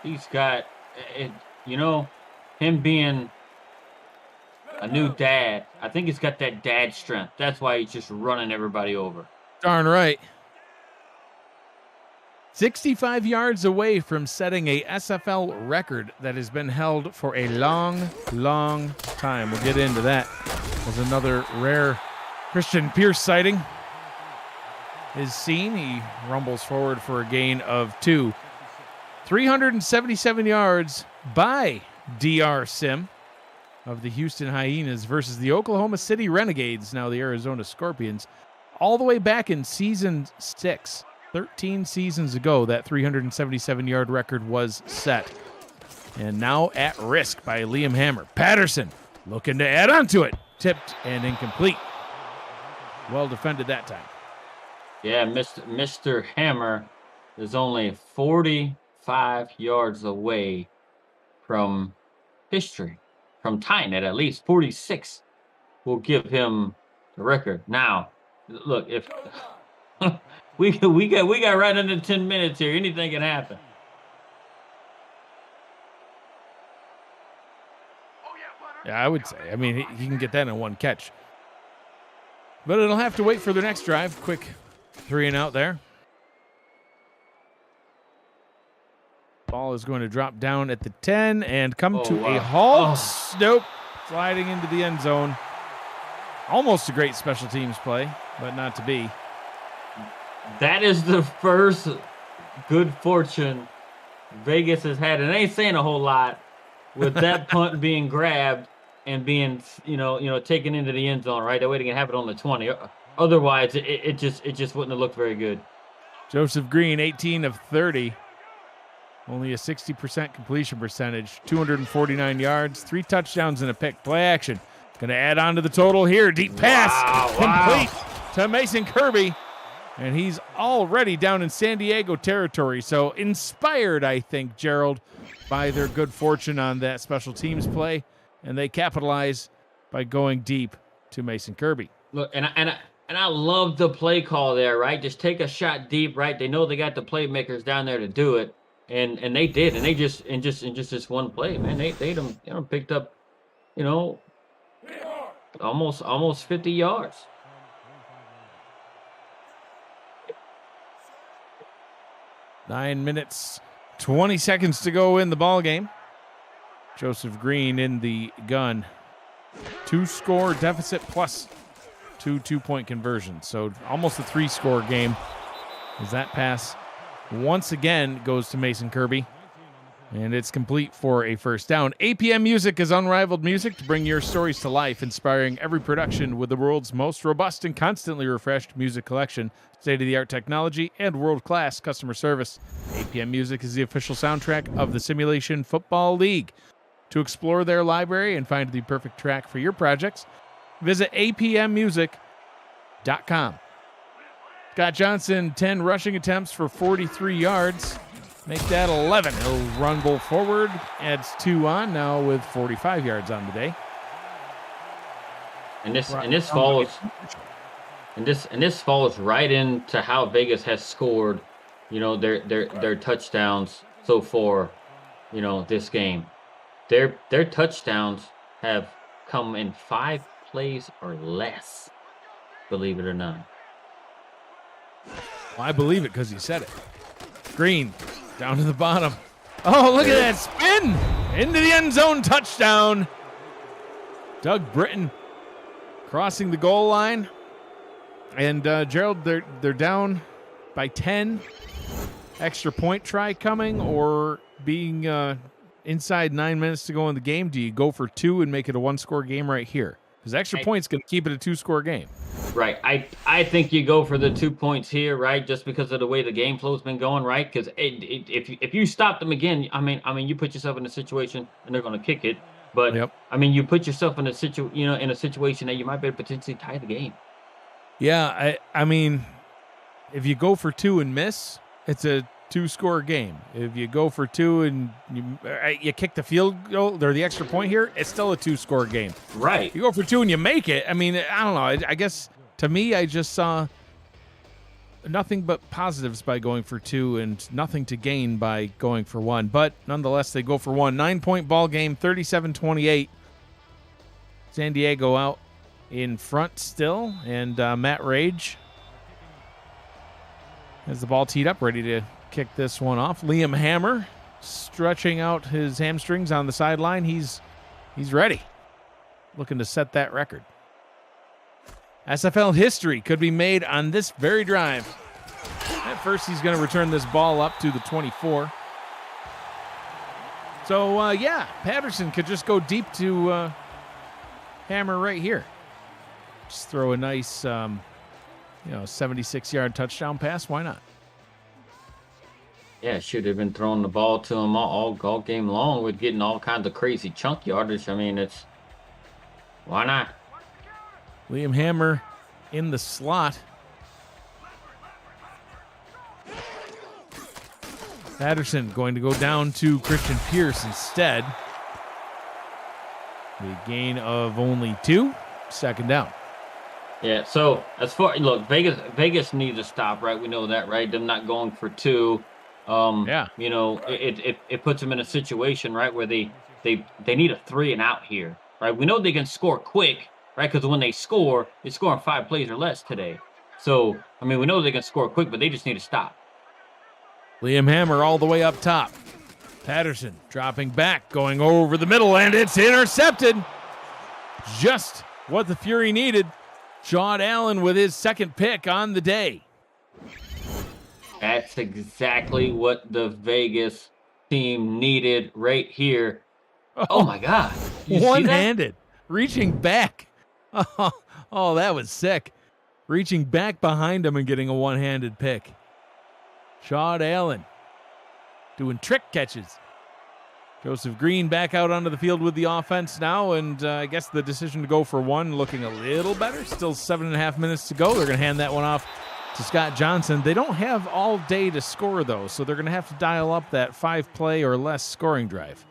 B: He's got, him being a new dad. I think he's got that dad strength. That's why he's just running everybody over.
A: Darn right. 65 yards away from setting a SFL record that has been held for a long, long time. We'll get into that. As another rare Christian Pierce sighting is seen. He rumbles forward for a gain of 2. 377 yards by DR Sim of the Houston Hyenas versus the Oklahoma City Renegades, now the Arizona Scorpions. All the way back in season 6, 13 seasons ago, that 377-yard record was set. And now at risk by Liam Hammer. Patterson looking to add on to it. Tipped and incomplete. Well defended that time.
B: Yeah, Mr. Hammer is only 45 yards away from history, from tying it. At least 46 will give him the record. Now, look, if we got right under 10 minutes here, anything can happen.
A: Yeah, I would say. I mean, he can get that in one catch. But it'll have to wait for the next drive. Quick 3 and out there. Ball is going to drop down at the 10 and come to a halt. Nope. Sliding into the end zone. Almost a great special teams play, but not to be.
B: That is the first good fortune Vegas has had. And it ain't saying a whole lot with that punt being grabbed and being, taken into the end zone, right? That way they can have it on the 20. Otherwise, it just wouldn't have looked very good.
A: Joseph Green, 18 of 30. Only a 60% completion percentage, 249 yards, 3 touchdowns and a pick. Play action. Going to add on to the total here. Deep pass. Complete to Mason Kirby. And he's already down in San Diego territory. So inspired, I think, Gerald, by their good fortune on that special teams play. And they capitalize by going deep to Mason Kirby.
B: Look, and I love the play call there, right? Just take a shot deep, right? They know they got the playmakers down there to do it. And they did, and they just this one play, man. They done picked up, almost 50 yards.
A: Nine minutes, 20 seconds to go in the ball game. Joseph Green in the gun. 2-score deficit plus 2 2-point conversions. So almost a 3-score game as that pass once again goes to Mason Kirby, and it's complete for a first down. APM Music is unrivaled music to bring your stories to life, inspiring every production with the world's most robust and constantly refreshed music collection, state-of-the-art technology, and world-class customer service. APM Music is the official soundtrack of the Simulation Football League. To explore their library and find the perfect track for your projects, visit apmmusic.com. Scott Johnson, 10 rushing attempts for 43 yards. Make that 11. He'll run both forward, adds 2 on, now with 45 yards on the day.
B: And this falls right into how Vegas has scored, their touchdowns so far, this game. Their touchdowns have come in 5 plays or less, believe it or not.
A: Well, I believe it because you said it. Green, down to the bottom. Oh, look at that spin! Into the end zone, touchdown. Doug Britton crossing the goal line. And Gerald, they're down by 10. Extra point try coming, or being inside 9 minutes to go in the game. Do you go for 2 and make it a 1-score game right here? Because extra point's going to keep it a 2-score game.
B: Right. I think you go for the 2 points here, right? Just because of the way the game flow's been going, right? Because if you stop them again, I mean, you put yourself in a situation and they're going to kick it. But
A: yep.
B: I mean, you put yourself in a situation that you might be able to potentially tie the game.
A: Yeah, I mean, if you go for 2 and miss, it's a 2-score game. If you go for 2 and you kick the field goal or the extra point here, it's still a 2-score game.
B: Right.
A: You go for 2 and you make it. I mean, I don't know. I guess to me, I just saw nothing but positives by going for 2 and nothing to gain by going for 1. But nonetheless, they go for 1. 9-point ball game, 37-28. San Diego out in front still, and Matt Rage has the ball teed up, ready to kick this one off. Liam Hammer stretching out his hamstrings on the sideline. He's ready, looking to set that record. SFL history could be made on this very drive. At first, he's going to return this ball up to the 24. So, Patterson could just go deep to Hammer right here. Just throw a nice, 76-yard touchdown pass. Why not?
B: Yeah, should have been throwing the ball to him all game long with getting all kinds of crazy chunk yardage. I mean, why not?
A: Liam Hammer in the slot. Patterson going to go down to Christian Pierce instead. The gain of only 2. Second down.
B: Yeah, so as far look, Vegas needs to stop, right? We know that, right? Them not going for 2. It puts them in a situation, right, where they need a 3 and out here, right? We know they can score quick, right? Because when they score, they're scoring 5 plays or less today. So, I mean, we know they can score quick, but they just need to stop.
A: Liam Hammer all the way up top. Patterson dropping back, going over the middle, and it's intercepted. Just what the Fury needed. Sean Allen with his second pick on the day.
B: That's exactly what the Vegas team needed right here. Oh my God. You see that?
A: One-handed, reaching back. Oh, that was sick. Reaching back behind him and getting a one-handed pick. Sean Allen doing trick catches. Joseph Green back out onto the field with the offense now, and I guess the decision to go for one looking a little better. Still 7.5 minutes to go. They're going to hand that one off to Scott Johnson. They don't have all day to score, though, so they're going to have to dial up that 5-play or less scoring drive.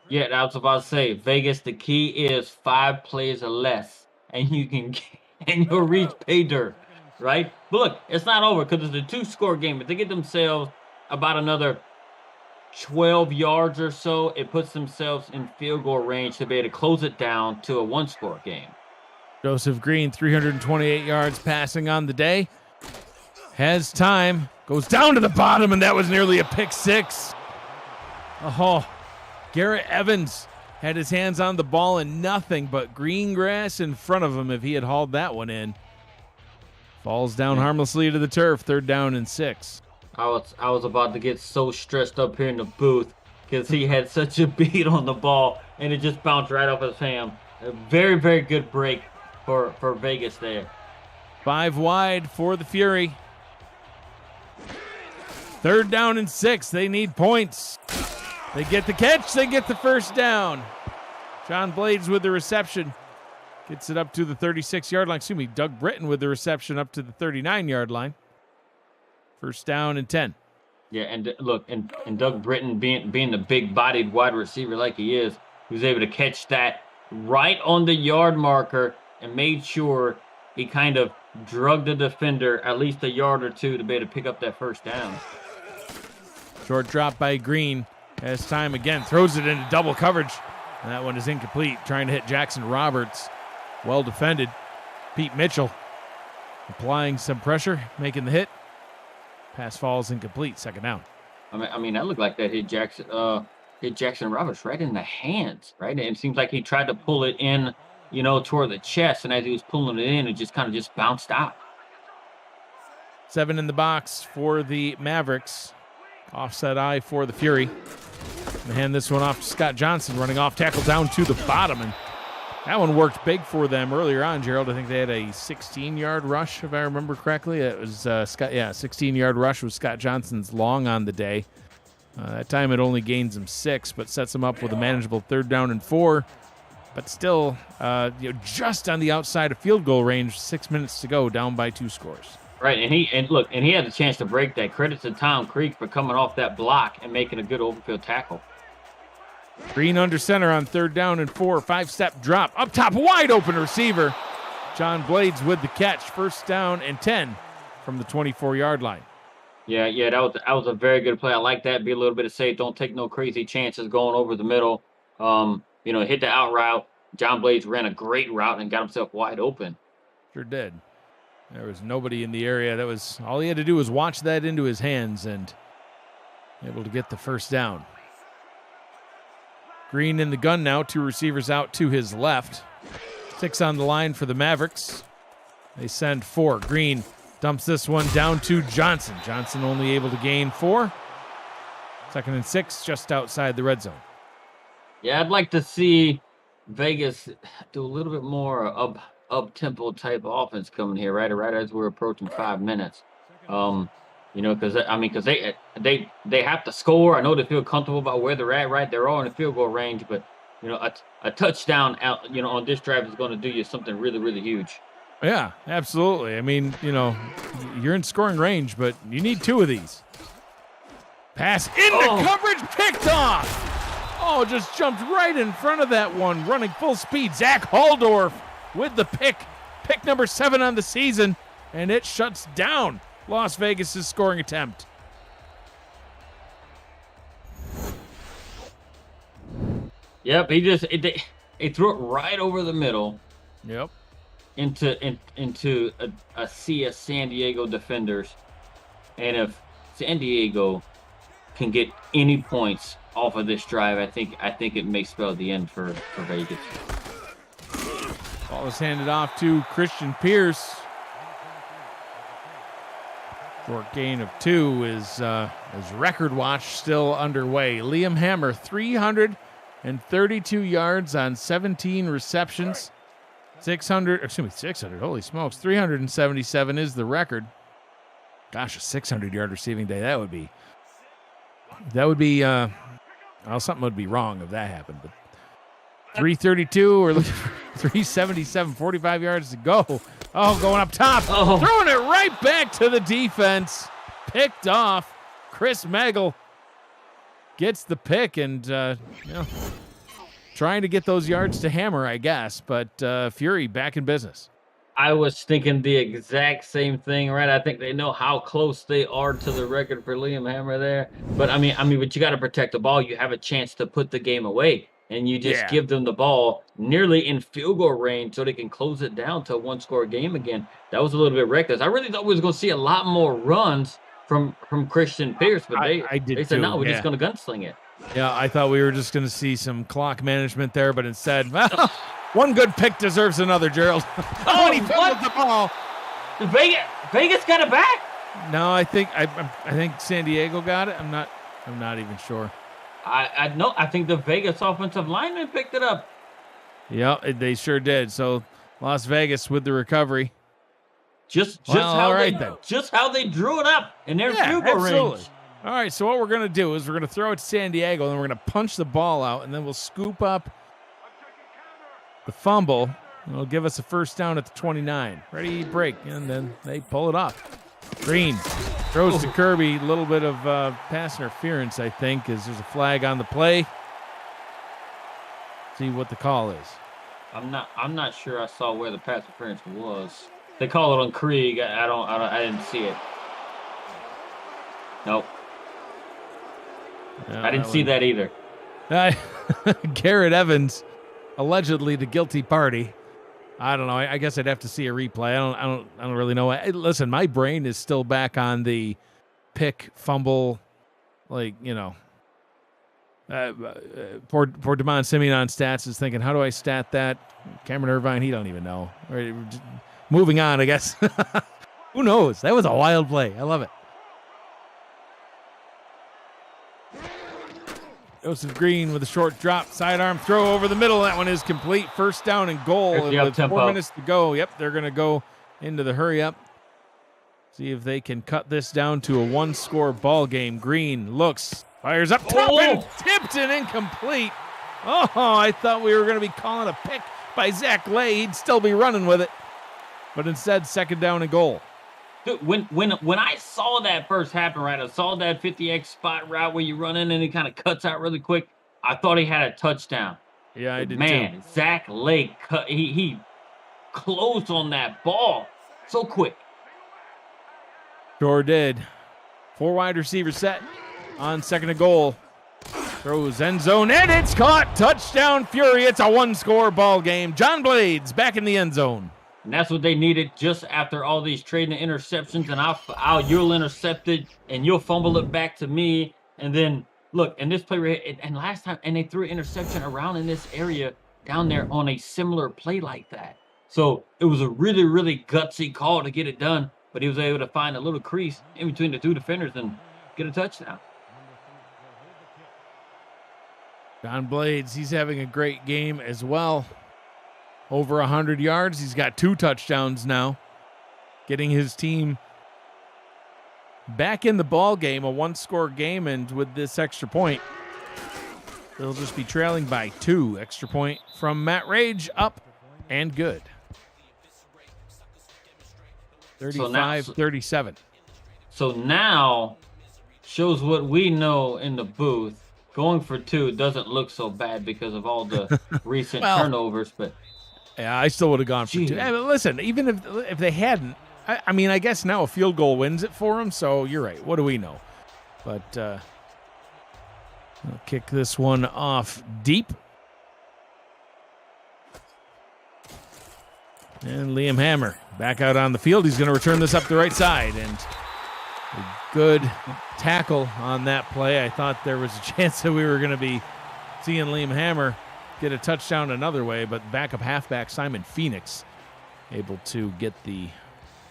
B: Yeah, I was about to say, Vegas, the key is 5 plays or less, and you'll reach pay dirt, right? But look, it's not over because it's a 2-score game. If they get themselves about another 12 yards or so, it puts themselves in field goal range to be able to close it down to a 1-score game.
A: Joseph Green, 328 yards passing on the day. Has time, goes down to the bottom, and that was nearly a pick six. Oh, Garrett Evans had his hands on the ball and nothing but green grass in front of him if he had hauled that one in. Falls down harmlessly to the turf, 3rd down and 6.
B: I was about to get so stressed up here in the booth because he had such a beat on the ball, and it just bounced right off his hand. A very, very good break for Vegas there.
A: 5 wide for the Fury. 3rd down and 6. They need points. They get the catch. They get the first down. John Blades with the reception. Gets it up to the 36-yard line. Excuse me, Doug Britton with the reception up to the 39-yard line. 1st down and 10.
B: Yeah, and look, and Doug Britton being the big-bodied wide receiver like he is, he was able to catch that right on the yard marker and made sure he kind of drug the defender at least a yard or two to be able to pick up that 1st down.
A: Short drop by Green. Has time again. Throws it into double coverage. And that one is incomplete. Trying to hit Jackson Roberts. Well defended. Pete Mitchell applying some pressure, making the hit. Pass falls incomplete. 2nd down.
B: I mean, that looked like that hit Jackson Roberts right in the hands, right? And it seems like he tried to pull it in, toward the chest, and as he was pulling it in, it just kind of bounced out.
A: 7 in the box for the Mavericks. Offset eye for the Fury. They hand this one off to Scott Johnson, running off tackle down to the bottom, and that one worked big for them earlier on, Gerald. I think they had a 16-yard rush, if I remember correctly. It was 16-yard rush was Scott Johnson's long on the day. That time it only gains him 6, but sets him up with a manageable 3rd down and 4. But still, just on the outside of field goal range, 6 minutes to go, down by 2 scores.
B: Right, and he had the chance to break that. Credit to Tom Creek for coming off that block and making a good overfield tackle.
A: Green under center on 3rd down and 4. 5-step drop. Up top, wide open receiver. John Blades with the catch. 1st down and 10 from the 24-yard line.
B: Yeah, that was a very good play. I like that. Be a little bit of safe. Don't take no crazy chances going over the middle. Hit the out route. John Blades ran a great route and got himself wide open.
A: Sure did. There was nobody in the area. That was all he had to do was watch that into his hands and able to get the 1st down. Green in the gun now. 2 receivers out to his left. 6 on the line for the Mavericks. They send 4. Green dumps this one down to Johnson. Johnson only able to gain 4. 2nd and 6, just outside the red zone.
B: Yeah, I'd like to see Vegas do a little bit more up-tempo type offense coming here, right as we're approaching 5 minutes. Because they have to score. I know they feel comfortable about where they're at, right? They're all in the field goal range, but a touchdown out, on this drive is going to do you something really, really huge.
A: Yeah, absolutely. I mean, you're in scoring range, but you need 2 of these. Pass into coverage, picked off. Oh, just jumped right in front of that one, running full speed. Zach Haldorf with the pick number 7 on the season, and it shuts down Las Vegas' scoring attempt.
B: Yep, he threw it right over the middle.
A: Yep.
B: into a sea of San Diego defenders, and if San Diego can get any points off of this drive, I think it may spell the end for Vegas.
A: Ball is handed off to Christian Pierce. Short gain of 2 is record watch still underway. Liam Hammer, 332 yards on 17 receptions. 600, holy smokes. 377 is the record. Gosh, a 600-yard receiving day. That would be, well, something would be wrong if that happened. But 332 or 377, 45 yards to go. Oh, going up top. Oh. Throwing it right back to the defense. Picked off. Chris Magel gets the pick and, trying to get those yards to Hammer, I guess. But Fury back in business.
B: I was thinking the exact same thing, right? I think they know how close they are to the record for Liam Hammer there. But but you got to protect the ball. You have a chance to put the game away, and you just give them the ball nearly in field goal range so they can close it down to a one-score game again. That was a little bit reckless. I really thought we was going to see a lot more runs from Christian Pierce, but they said, no, we're just going to gunsling it.
A: Yeah, I thought we were just going to see some clock management there, but instead, well, one good pick deserves another, Gerald.
B: Oh,
A: he fumbled the ball.
B: Vegas got it back.
A: No, I think San Diego got it. I'm not even sure.
B: I think the Vegas offensive lineman picked it up.
A: Yeah, they sure did. So Las Vegas with the recovery.
B: Just how they drew it up in their field goal range.
A: All right, so what we're going to do is we're going to throw it to San Diego, and then we're going to punch the ball out, and then we'll scoop up the fumble. It'll give us a first down at the 29. Ready, break, and then they pull it off. Green throws to Kirby. A little bit of pass interference, I think, as there's a flag on the play. See what the call is.
B: I'm not sure I saw where the pass interference was. They call it on Krieg. I didn't see it. Nope. No, I didn't see that either.
A: Garrett Evans, allegedly the guilty party. I don't know. I guess I'd have to see a replay. I don't really know. Listen, my brain is still back on the pick fumble, poor Damon Simeon on stats is thinking, how do I stat that? Cameron Irvine, he don't even know. Moving on, I guess. Who knows? That was a wild play. I love it. Joseph Green with a short drop, sidearm throw over the middle. That one is complete. First down and goal with 4 minutes to go. Yep, they're going to go into the hurry up. See if they can cut this down to a one-score ball game. Green looks, fires up top and tipped and incomplete. Oh, I thought we were going to be calling a pick by Zach Lay. He'd still be running with it. But instead, second down and goal.
B: Dude, when I saw that first happen, right, I saw that 50X spot route where you run in and he kind of cuts out really quick. I thought he had a touchdown.
A: Yeah, I did
B: too. Zach Lake, he closed on that ball so quick.
A: Sure did. 4 wide receiver set on second and goal. Throws end zone, and it's caught. Touchdown Fury. It's a one-score ball game. John Blades back in the end zone.
B: And that's what they needed just after all these trading interceptions. And you'll intercept it, and you'll fumble it back to me. And then, look, and this play, and last time, and they threw an interception around in this area down there on a similar play like that. So it was a really, really gutsy call to get it done. But he was able to find a little crease in between the two defenders and get a touchdown.
A: John Blades, he's having a great game as well. Over 100 yards. He's got 2 touchdowns now. Getting his team back in the ball game, a one-score game, and with this extra point, they'll just be trailing by 2. Extra point from Matt Rage, up and good. 35-37.
B: So now shows what we know in the booth. Going for 2 doesn't look so bad because of all the recent turnovers, but
A: yeah, I still would have gone for 2. Hey, but listen, even if they hadn't, I guess now a field goal wins it for them, so you're right. What do we know? But I'll kick this one off deep. And Liam Hammer back out on the field. He's going to return this up the right side. And a good tackle on that play. I thought there was a chance that we were going to be seeing Liam Hammer get a touchdown another way, but backup halfback Simon Phoenix able to get the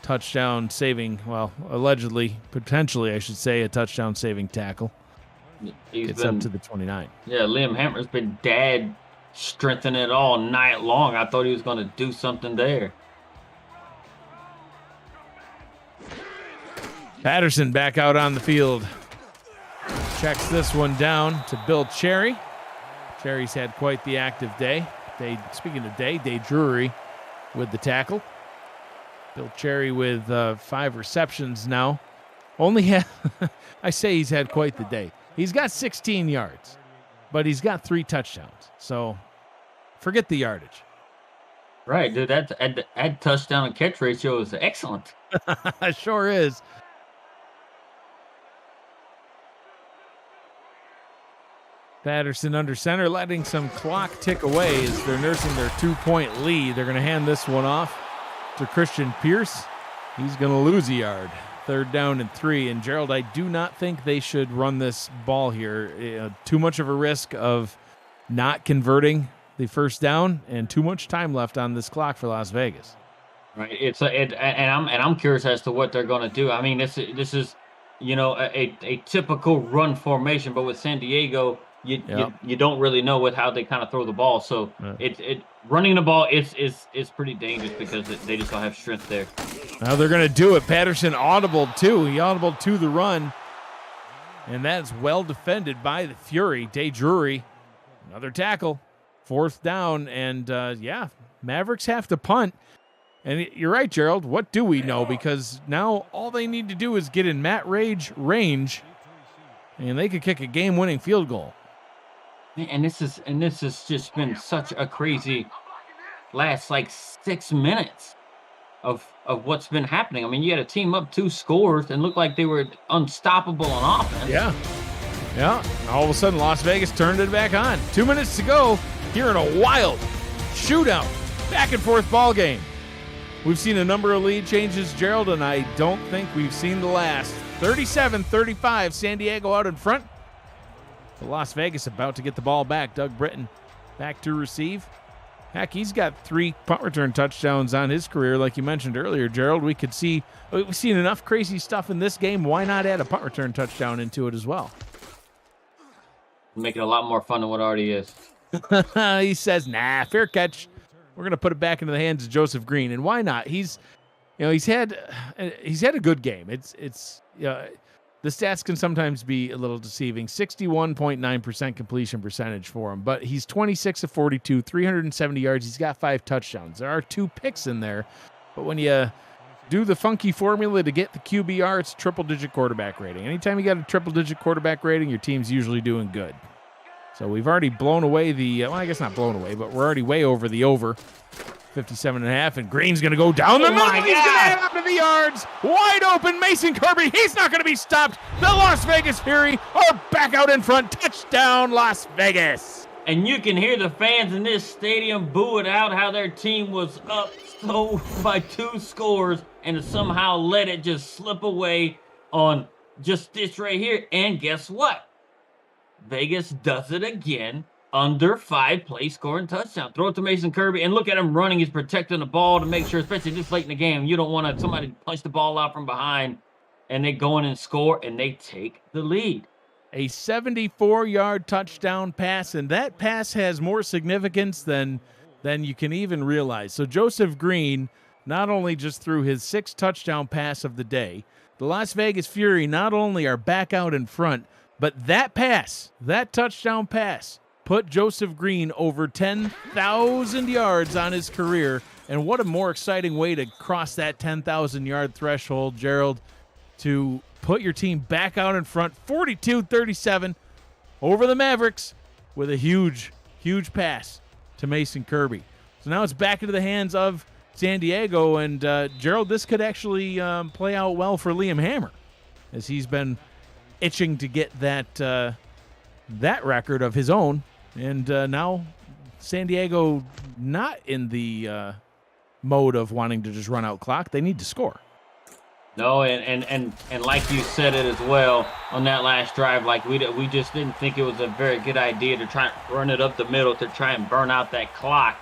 A: touchdown saving, well, allegedly, potentially, I should say, a touchdown saving tackle. It's up to the 29.
B: Yeah, Liam Hammer's been dad strengthening it all night long. I thought he was going to do something there.
A: Patterson back out on the field. Checks this one down to Bill Cherry. Cherry's had quite the active day. Speaking of day Drury with the tackle. Bill Cherry with 5 receptions now. I say he's had quite the day. He's got 16 yards, but he's got 3 touchdowns. So forget the yardage.
B: Right, dude. That touchdown and catch ratio is excellent.
A: Sure is. Patterson under center, letting some clock tick away as they're nursing their 2-point lead. They're going to hand this one off to Christian Pierce. He's going to lose a yard. 3rd down and 3. And Gerald, I do not think they should run this ball here. Too much of a risk of not converting the first down, and too much time left on this clock for Las Vegas.
B: Right. I'm curious as to what they're going to do. I mean, this is a typical run formation, but with San Diego, you don't really know with how they kind of throw the ball. So running the ball is pretty dangerous because they just don't have strength there.
A: Now they're going to do it. Patterson audibled too. He audibled to the run, and that's well defended by the Fury. Day Drury, another tackle, 4th down, and Mavericks have to punt. And you're right, Gerald. What do we know? Because now all they need to do is get in Matt Rage range, and they could kick a game-winning field goal.
B: And this has just been such a crazy last 6 minutes of what's been happening. I mean, you had a team up 2 scores and looked like they were unstoppable on offense.
A: Yeah. All of a sudden, Las Vegas turned it back on. 2 minutes to go here in a wild shootout, back and forth ball game. We've seen a number of lead changes, Gerald, and I don't think we've seen the last. 37-35, San Diego out in front. But Las Vegas about to get the ball back. Doug Britton back to receive. Heck, he's got 3 punt return touchdowns on his career, like you mentioned earlier, Gerald. We've seen enough crazy stuff in this game. Why not add a punt return touchdown into it as well?
B: Make it a lot more fun than what it already is.
A: He says, nah, fair catch. We're going to put it back into the hands of Joseph Green. And why not? He's had a good game. The stats can sometimes be a little deceiving. 61.9% completion percentage for him, but he's 26 of 42, 370 yards. He's got 5 touchdowns. There are 2 picks in there, but when you do the funky formula to get the QBR, it's triple-digit quarterback rating. Anytime you got a triple-digit quarterback rating, your team's usually doing good. So we've already blown away I guess not blown away, but we're already way over the over. 57.5, and Green's going to go down the middle. He's going to head up to the yards. Wide open, Mason Kirby. He's not going to be stopped. The Las Vegas Fury are back out in front. Touchdown, Las Vegas.
B: And you can hear the fans in this stadium boo it out how their team was up by 2 scores and to somehow let it just slip away on just this right here. And guess what? Vegas does it again. Under 5 play scoring touchdown. Throw it to Mason Kirby, and look at him running. He's protecting the ball to make sure, especially this late in the game, you don't want somebody punch the ball out from behind, and they go in and score, and they take the lead.
A: A 74-yard touchdown pass, and that pass has more significance than you can even realize. So Joseph Green not only just threw his 6th touchdown pass of the day, the Las Vegas Fury not only are back out in front, but that touchdown pass, put Joseph Green over 10,000 yards on his career. And what a more exciting way to cross that 10,000-yard threshold, Gerald, to put your team back out in front, 42-37 over the Mavericks with a huge, huge pass to Mason Kirby. So now it's back into the hands of San Diego, and Gerald, this could actually play out well for Liam Hammer, as he's been itching to get that record of his own. And now San Diego not in the mode of wanting to just run out clock. They need to score.
B: No, and like you said it as well on that last drive, like we just didn't think it was a very good idea to try and run it up the middle to try and burn out that clock,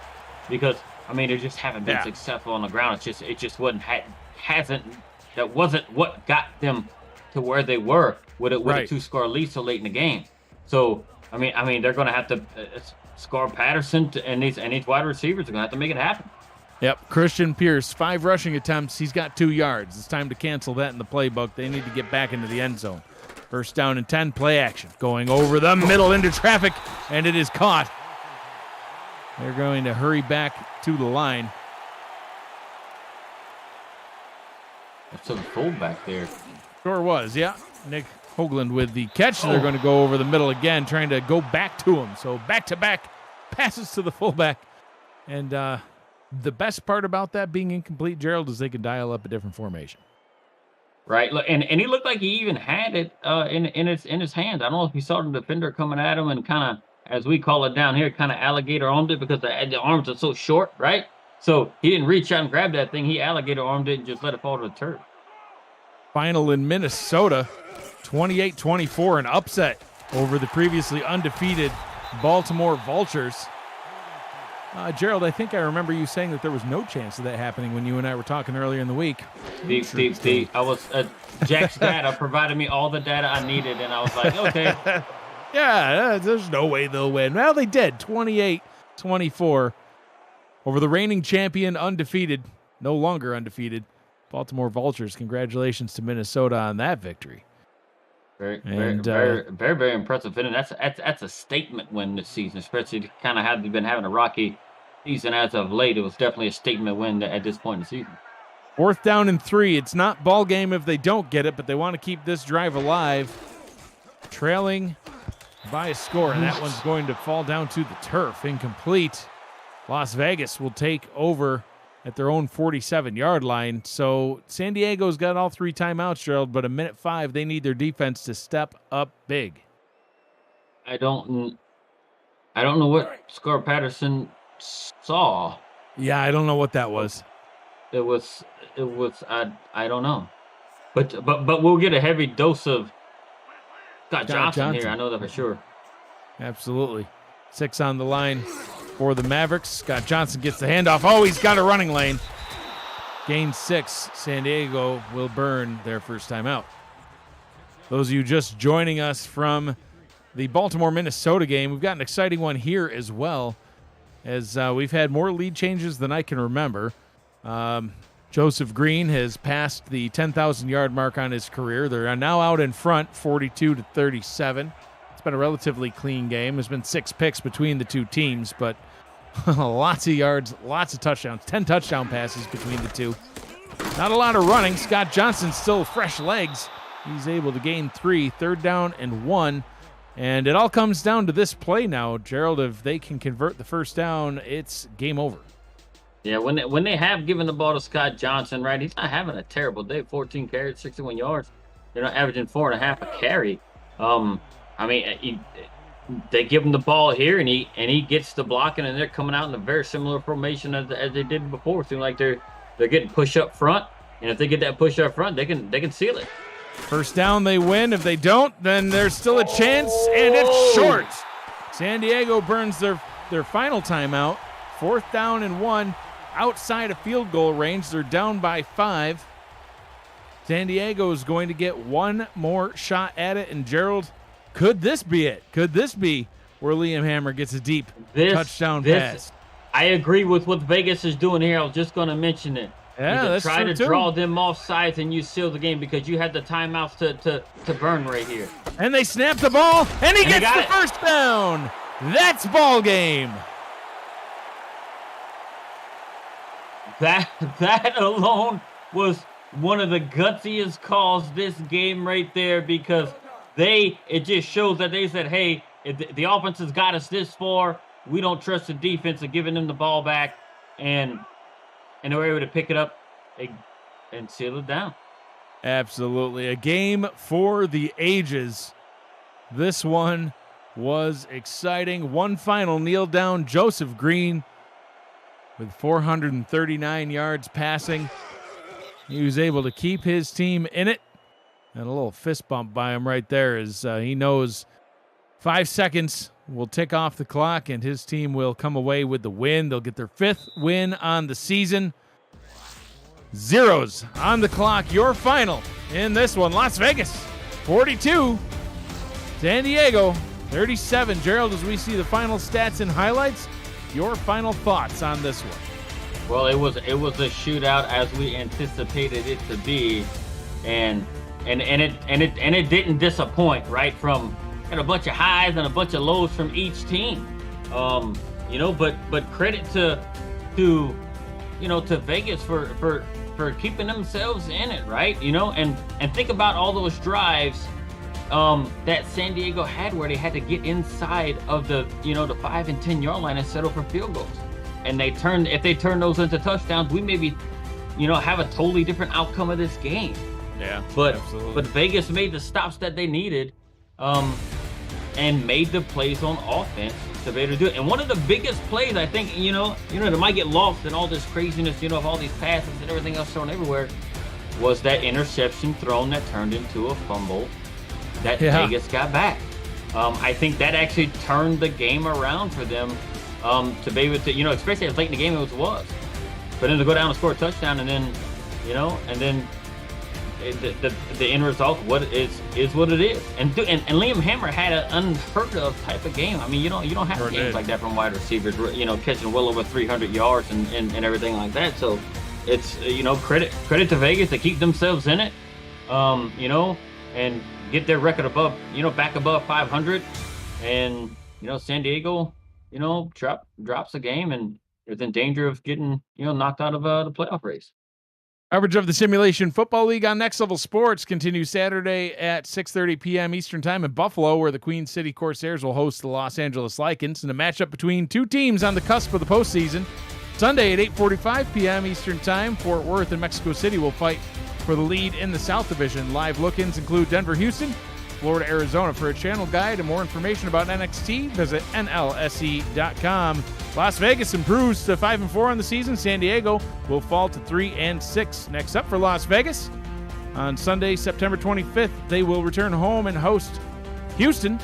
B: because I mean they just haven't been successful on the ground. It just wasn't that wasn't what got them to where they were with a 2-score lead so late in the game. So I mean they're going to have to score Patterson and these wide receivers are going to have to make it happen.
A: Yep, Christian Pierce, 5 rushing attempts. He's got 2 yards. It's time to cancel that in the playbook. They need to get back into the end zone. First down and 10, play action. Going over the middle into traffic, and it is caught. They're going to hurry back to the line.
B: That's a fullback there.
A: Sure was, yeah. Nick Hoagland with the catch. They're going to go over the middle again, trying to go back to him. So back-to-back passes to the fullback. And the best part about that being incomplete, Gerald, is they can dial up a different formation.
B: Right, and he looked like he even had it in his hands. I don't know if he saw the defender coming at him and kind of, as we call it down here, kind of alligator armed it, because the arms are so short, right? So he didn't reach out and grab that thing. He alligator armed it and just let it fall to the turf.
A: Final in Minnesota, 28-24, an upset over the previously undefeated Baltimore Vultures. Gerald, I think I remember you saying that there was no chance of that happening when you and I were talking earlier in the week.
B: I was Jack's data provided me all the data I needed, and I was like, okay.
A: Yeah, there's no way they'll win. Well, they did, 28-24 over the reigning champion, undefeated, no longer undefeated, Baltimore Vultures. Congratulations to Minnesota on that victory.
B: Very impressive. And that's a statement win this season, especially kind of have been having a rocky season as of late. It was definitely a statement win at this point in the season.
A: 4th down and 3. It's not ball game if they don't get it, but they want to keep this drive alive. Trailing by a score, and that one's going to fall down to the turf. Incomplete. Las Vegas will take over at their own 47-yard line. So San Diego's got all 3 timeouts, Gerald, but a minute 5, they need their defense to step up big.
B: I don't know what Scar Patterson saw.
A: Yeah, I don't know what that was.
B: It was I don't know. But we'll get a heavy dose of Scott Johnson here. I know that for sure.
A: Absolutely. 6 on the line for the Mavericks. Scott Johnson gets the handoff. Oh, he's got a running lane. Gain 6. San Diego will burn their first timeout. Those of you just joining us from the Baltimore-Minnesota game, we've got an exciting one here as well, as we've had more lead changes than I can remember. Joseph Green has passed the 10,000-yard mark on his career. They're now out in front, 42-37. It's been a relatively clean game. There's been 6 picks between the two teams, but lots of yards, lots of touchdowns, 10 touchdown passes between the two. Not a lot of running. Scott Johnson still fresh legs. He's able to gain 3, 3rd down and 1. And it all comes down to this play now, Gerald. If they can convert the first down, it's game over.
B: Yeah, when they have given the ball to Scott Johnson, right, he's not having a terrible day. 14 carries, 61 yards. They're not averaging 4.5 a carry. They give him the ball here, and he gets the blocking, and they're coming out in a very similar formation as they did before. It seems like they're getting push up front, and if they get that push up front, they can seal it.
A: First down, they win. If they don't, then there's still a chance, and it's short. San Diego burns their final timeout. 4th down and 1. Outside of field goal range, they're down by 5. San Diego is going to get one more shot at it. And Gerald, could this be it? Could this be where Liam Hammer gets a deep touchdown pass?
B: I agree with what Vegas is doing here. I was just going to mention it.
A: Yeah, that's
B: try
A: true
B: to draw them off sides, and you seal the game because you had the timeouts to burn right here.
A: And they snap the ball, and he gets the first down. That's ball game.
B: That alone was one of the gutsiest calls this game right there, because it just shows that they said, hey, if the offense has got us this far, we don't trust the defense of giving them the ball back, and they were able to pick it up and seal it down.
A: Absolutely. A game for the ages. This one was exciting. One final kneel down. Joseph Green with 439 yards passing. He was able to keep his team in it. And a little fist bump by him right there as he knows 5 seconds will tick off the clock and his team will come away with the win. They'll get their 5th win on the season. Zeros on the clock. Your final in this one. Las Vegas, 42. San Diego, 37. Gerald, as we see the final stats and highlights, your final thoughts on this one.
B: Well, it was a shootout as we anticipated it to be, and it didn't disappoint, right? From a bunch of highs and a bunch of lows from each team. But credit to Vegas for keeping themselves in it, right? And think about all those drives that San Diego had where they had to get inside of the 5 and 10 yard line and settle for field goals. And if they turn those into touchdowns, we maybe have a totally different outcome of this game.
A: Yeah,
B: but
A: absolutely.
B: But Vegas made the stops that they needed, and made the plays on offense to be able to do it. And one of the biggest plays, I think, that might get lost in all this craziness, of all these passes and everything else thrown everywhere, was that interception thrown that turned into a fumble that Vegas got back. I think that actually turned the game around for them, to be able to, especially as late in the game as it was. But then to go down and score a touchdown and then, the end result is what it is. And Liam Hammer had an unheard of type of game. I mean, you don't have games like that from wide receivers, catching well over 300 yards and everything like that. So it's credit to Vegas to keep themselves in it, and get their record above, back above 500. And San Diego, drops a game and is in danger of getting knocked out of the playoff race.
A: Coverage of the Simulation Football League on Next Level Sports continues Saturday at 6:30 p.m. Eastern Time in Buffalo, where the Queen City Corsairs will host the Los Angeles Lycans in a matchup between two teams on the cusp of the postseason. Sunday at 8:45 p.m. Eastern Time, Fort Worth and Mexico City will fight for the lead in the South Division. Live look-ins include Denver, Houston, Florida, Arizona. For a channel guide and more information about NXT, visit NLSE.com. Las Vegas improves to 5-4 on the season. San Diego will fall to 3-6. Next up for Las Vegas, on Sunday, September 25th, they will return home and host Houston.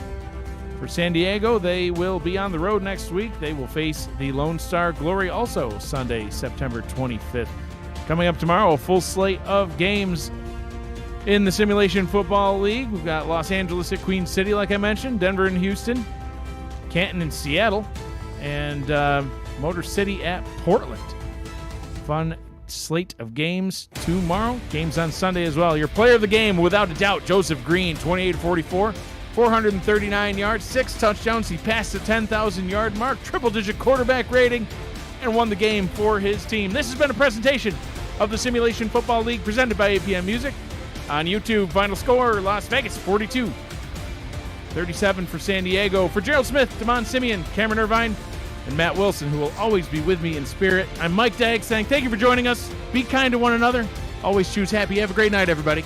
A: For San Diego, they will be on the road next week. They will face the Lone Star Glory also Sunday, September 25th. Coming up tomorrow, a full slate of games in the Simulation Football League. We've got Los Angeles at Queen City, like I mentioned, Denver and Houston, Canton and Seattle, and Motor City at Portland. Fun slate of games tomorrow. Games on Sunday as well. Your player of the game, without a doubt, Joseph Green, 28-44, 439 yards, 6 touchdowns. He passed the 10,000-yard mark, triple-digit quarterback rating, and won the game for his team. This has been a presentation of the Simulation Football League presented by APM Music. On YouTube, final score, Las Vegas 42. 37 for San Diego. For Gerald Smith, Damon Simeon, Cameron Irvine, and Matt Wilson, who will always be with me in spirit, I'm Mike Dagg saying thank you for joining us. Be kind to one another. Always choose happy. Have a great night, everybody.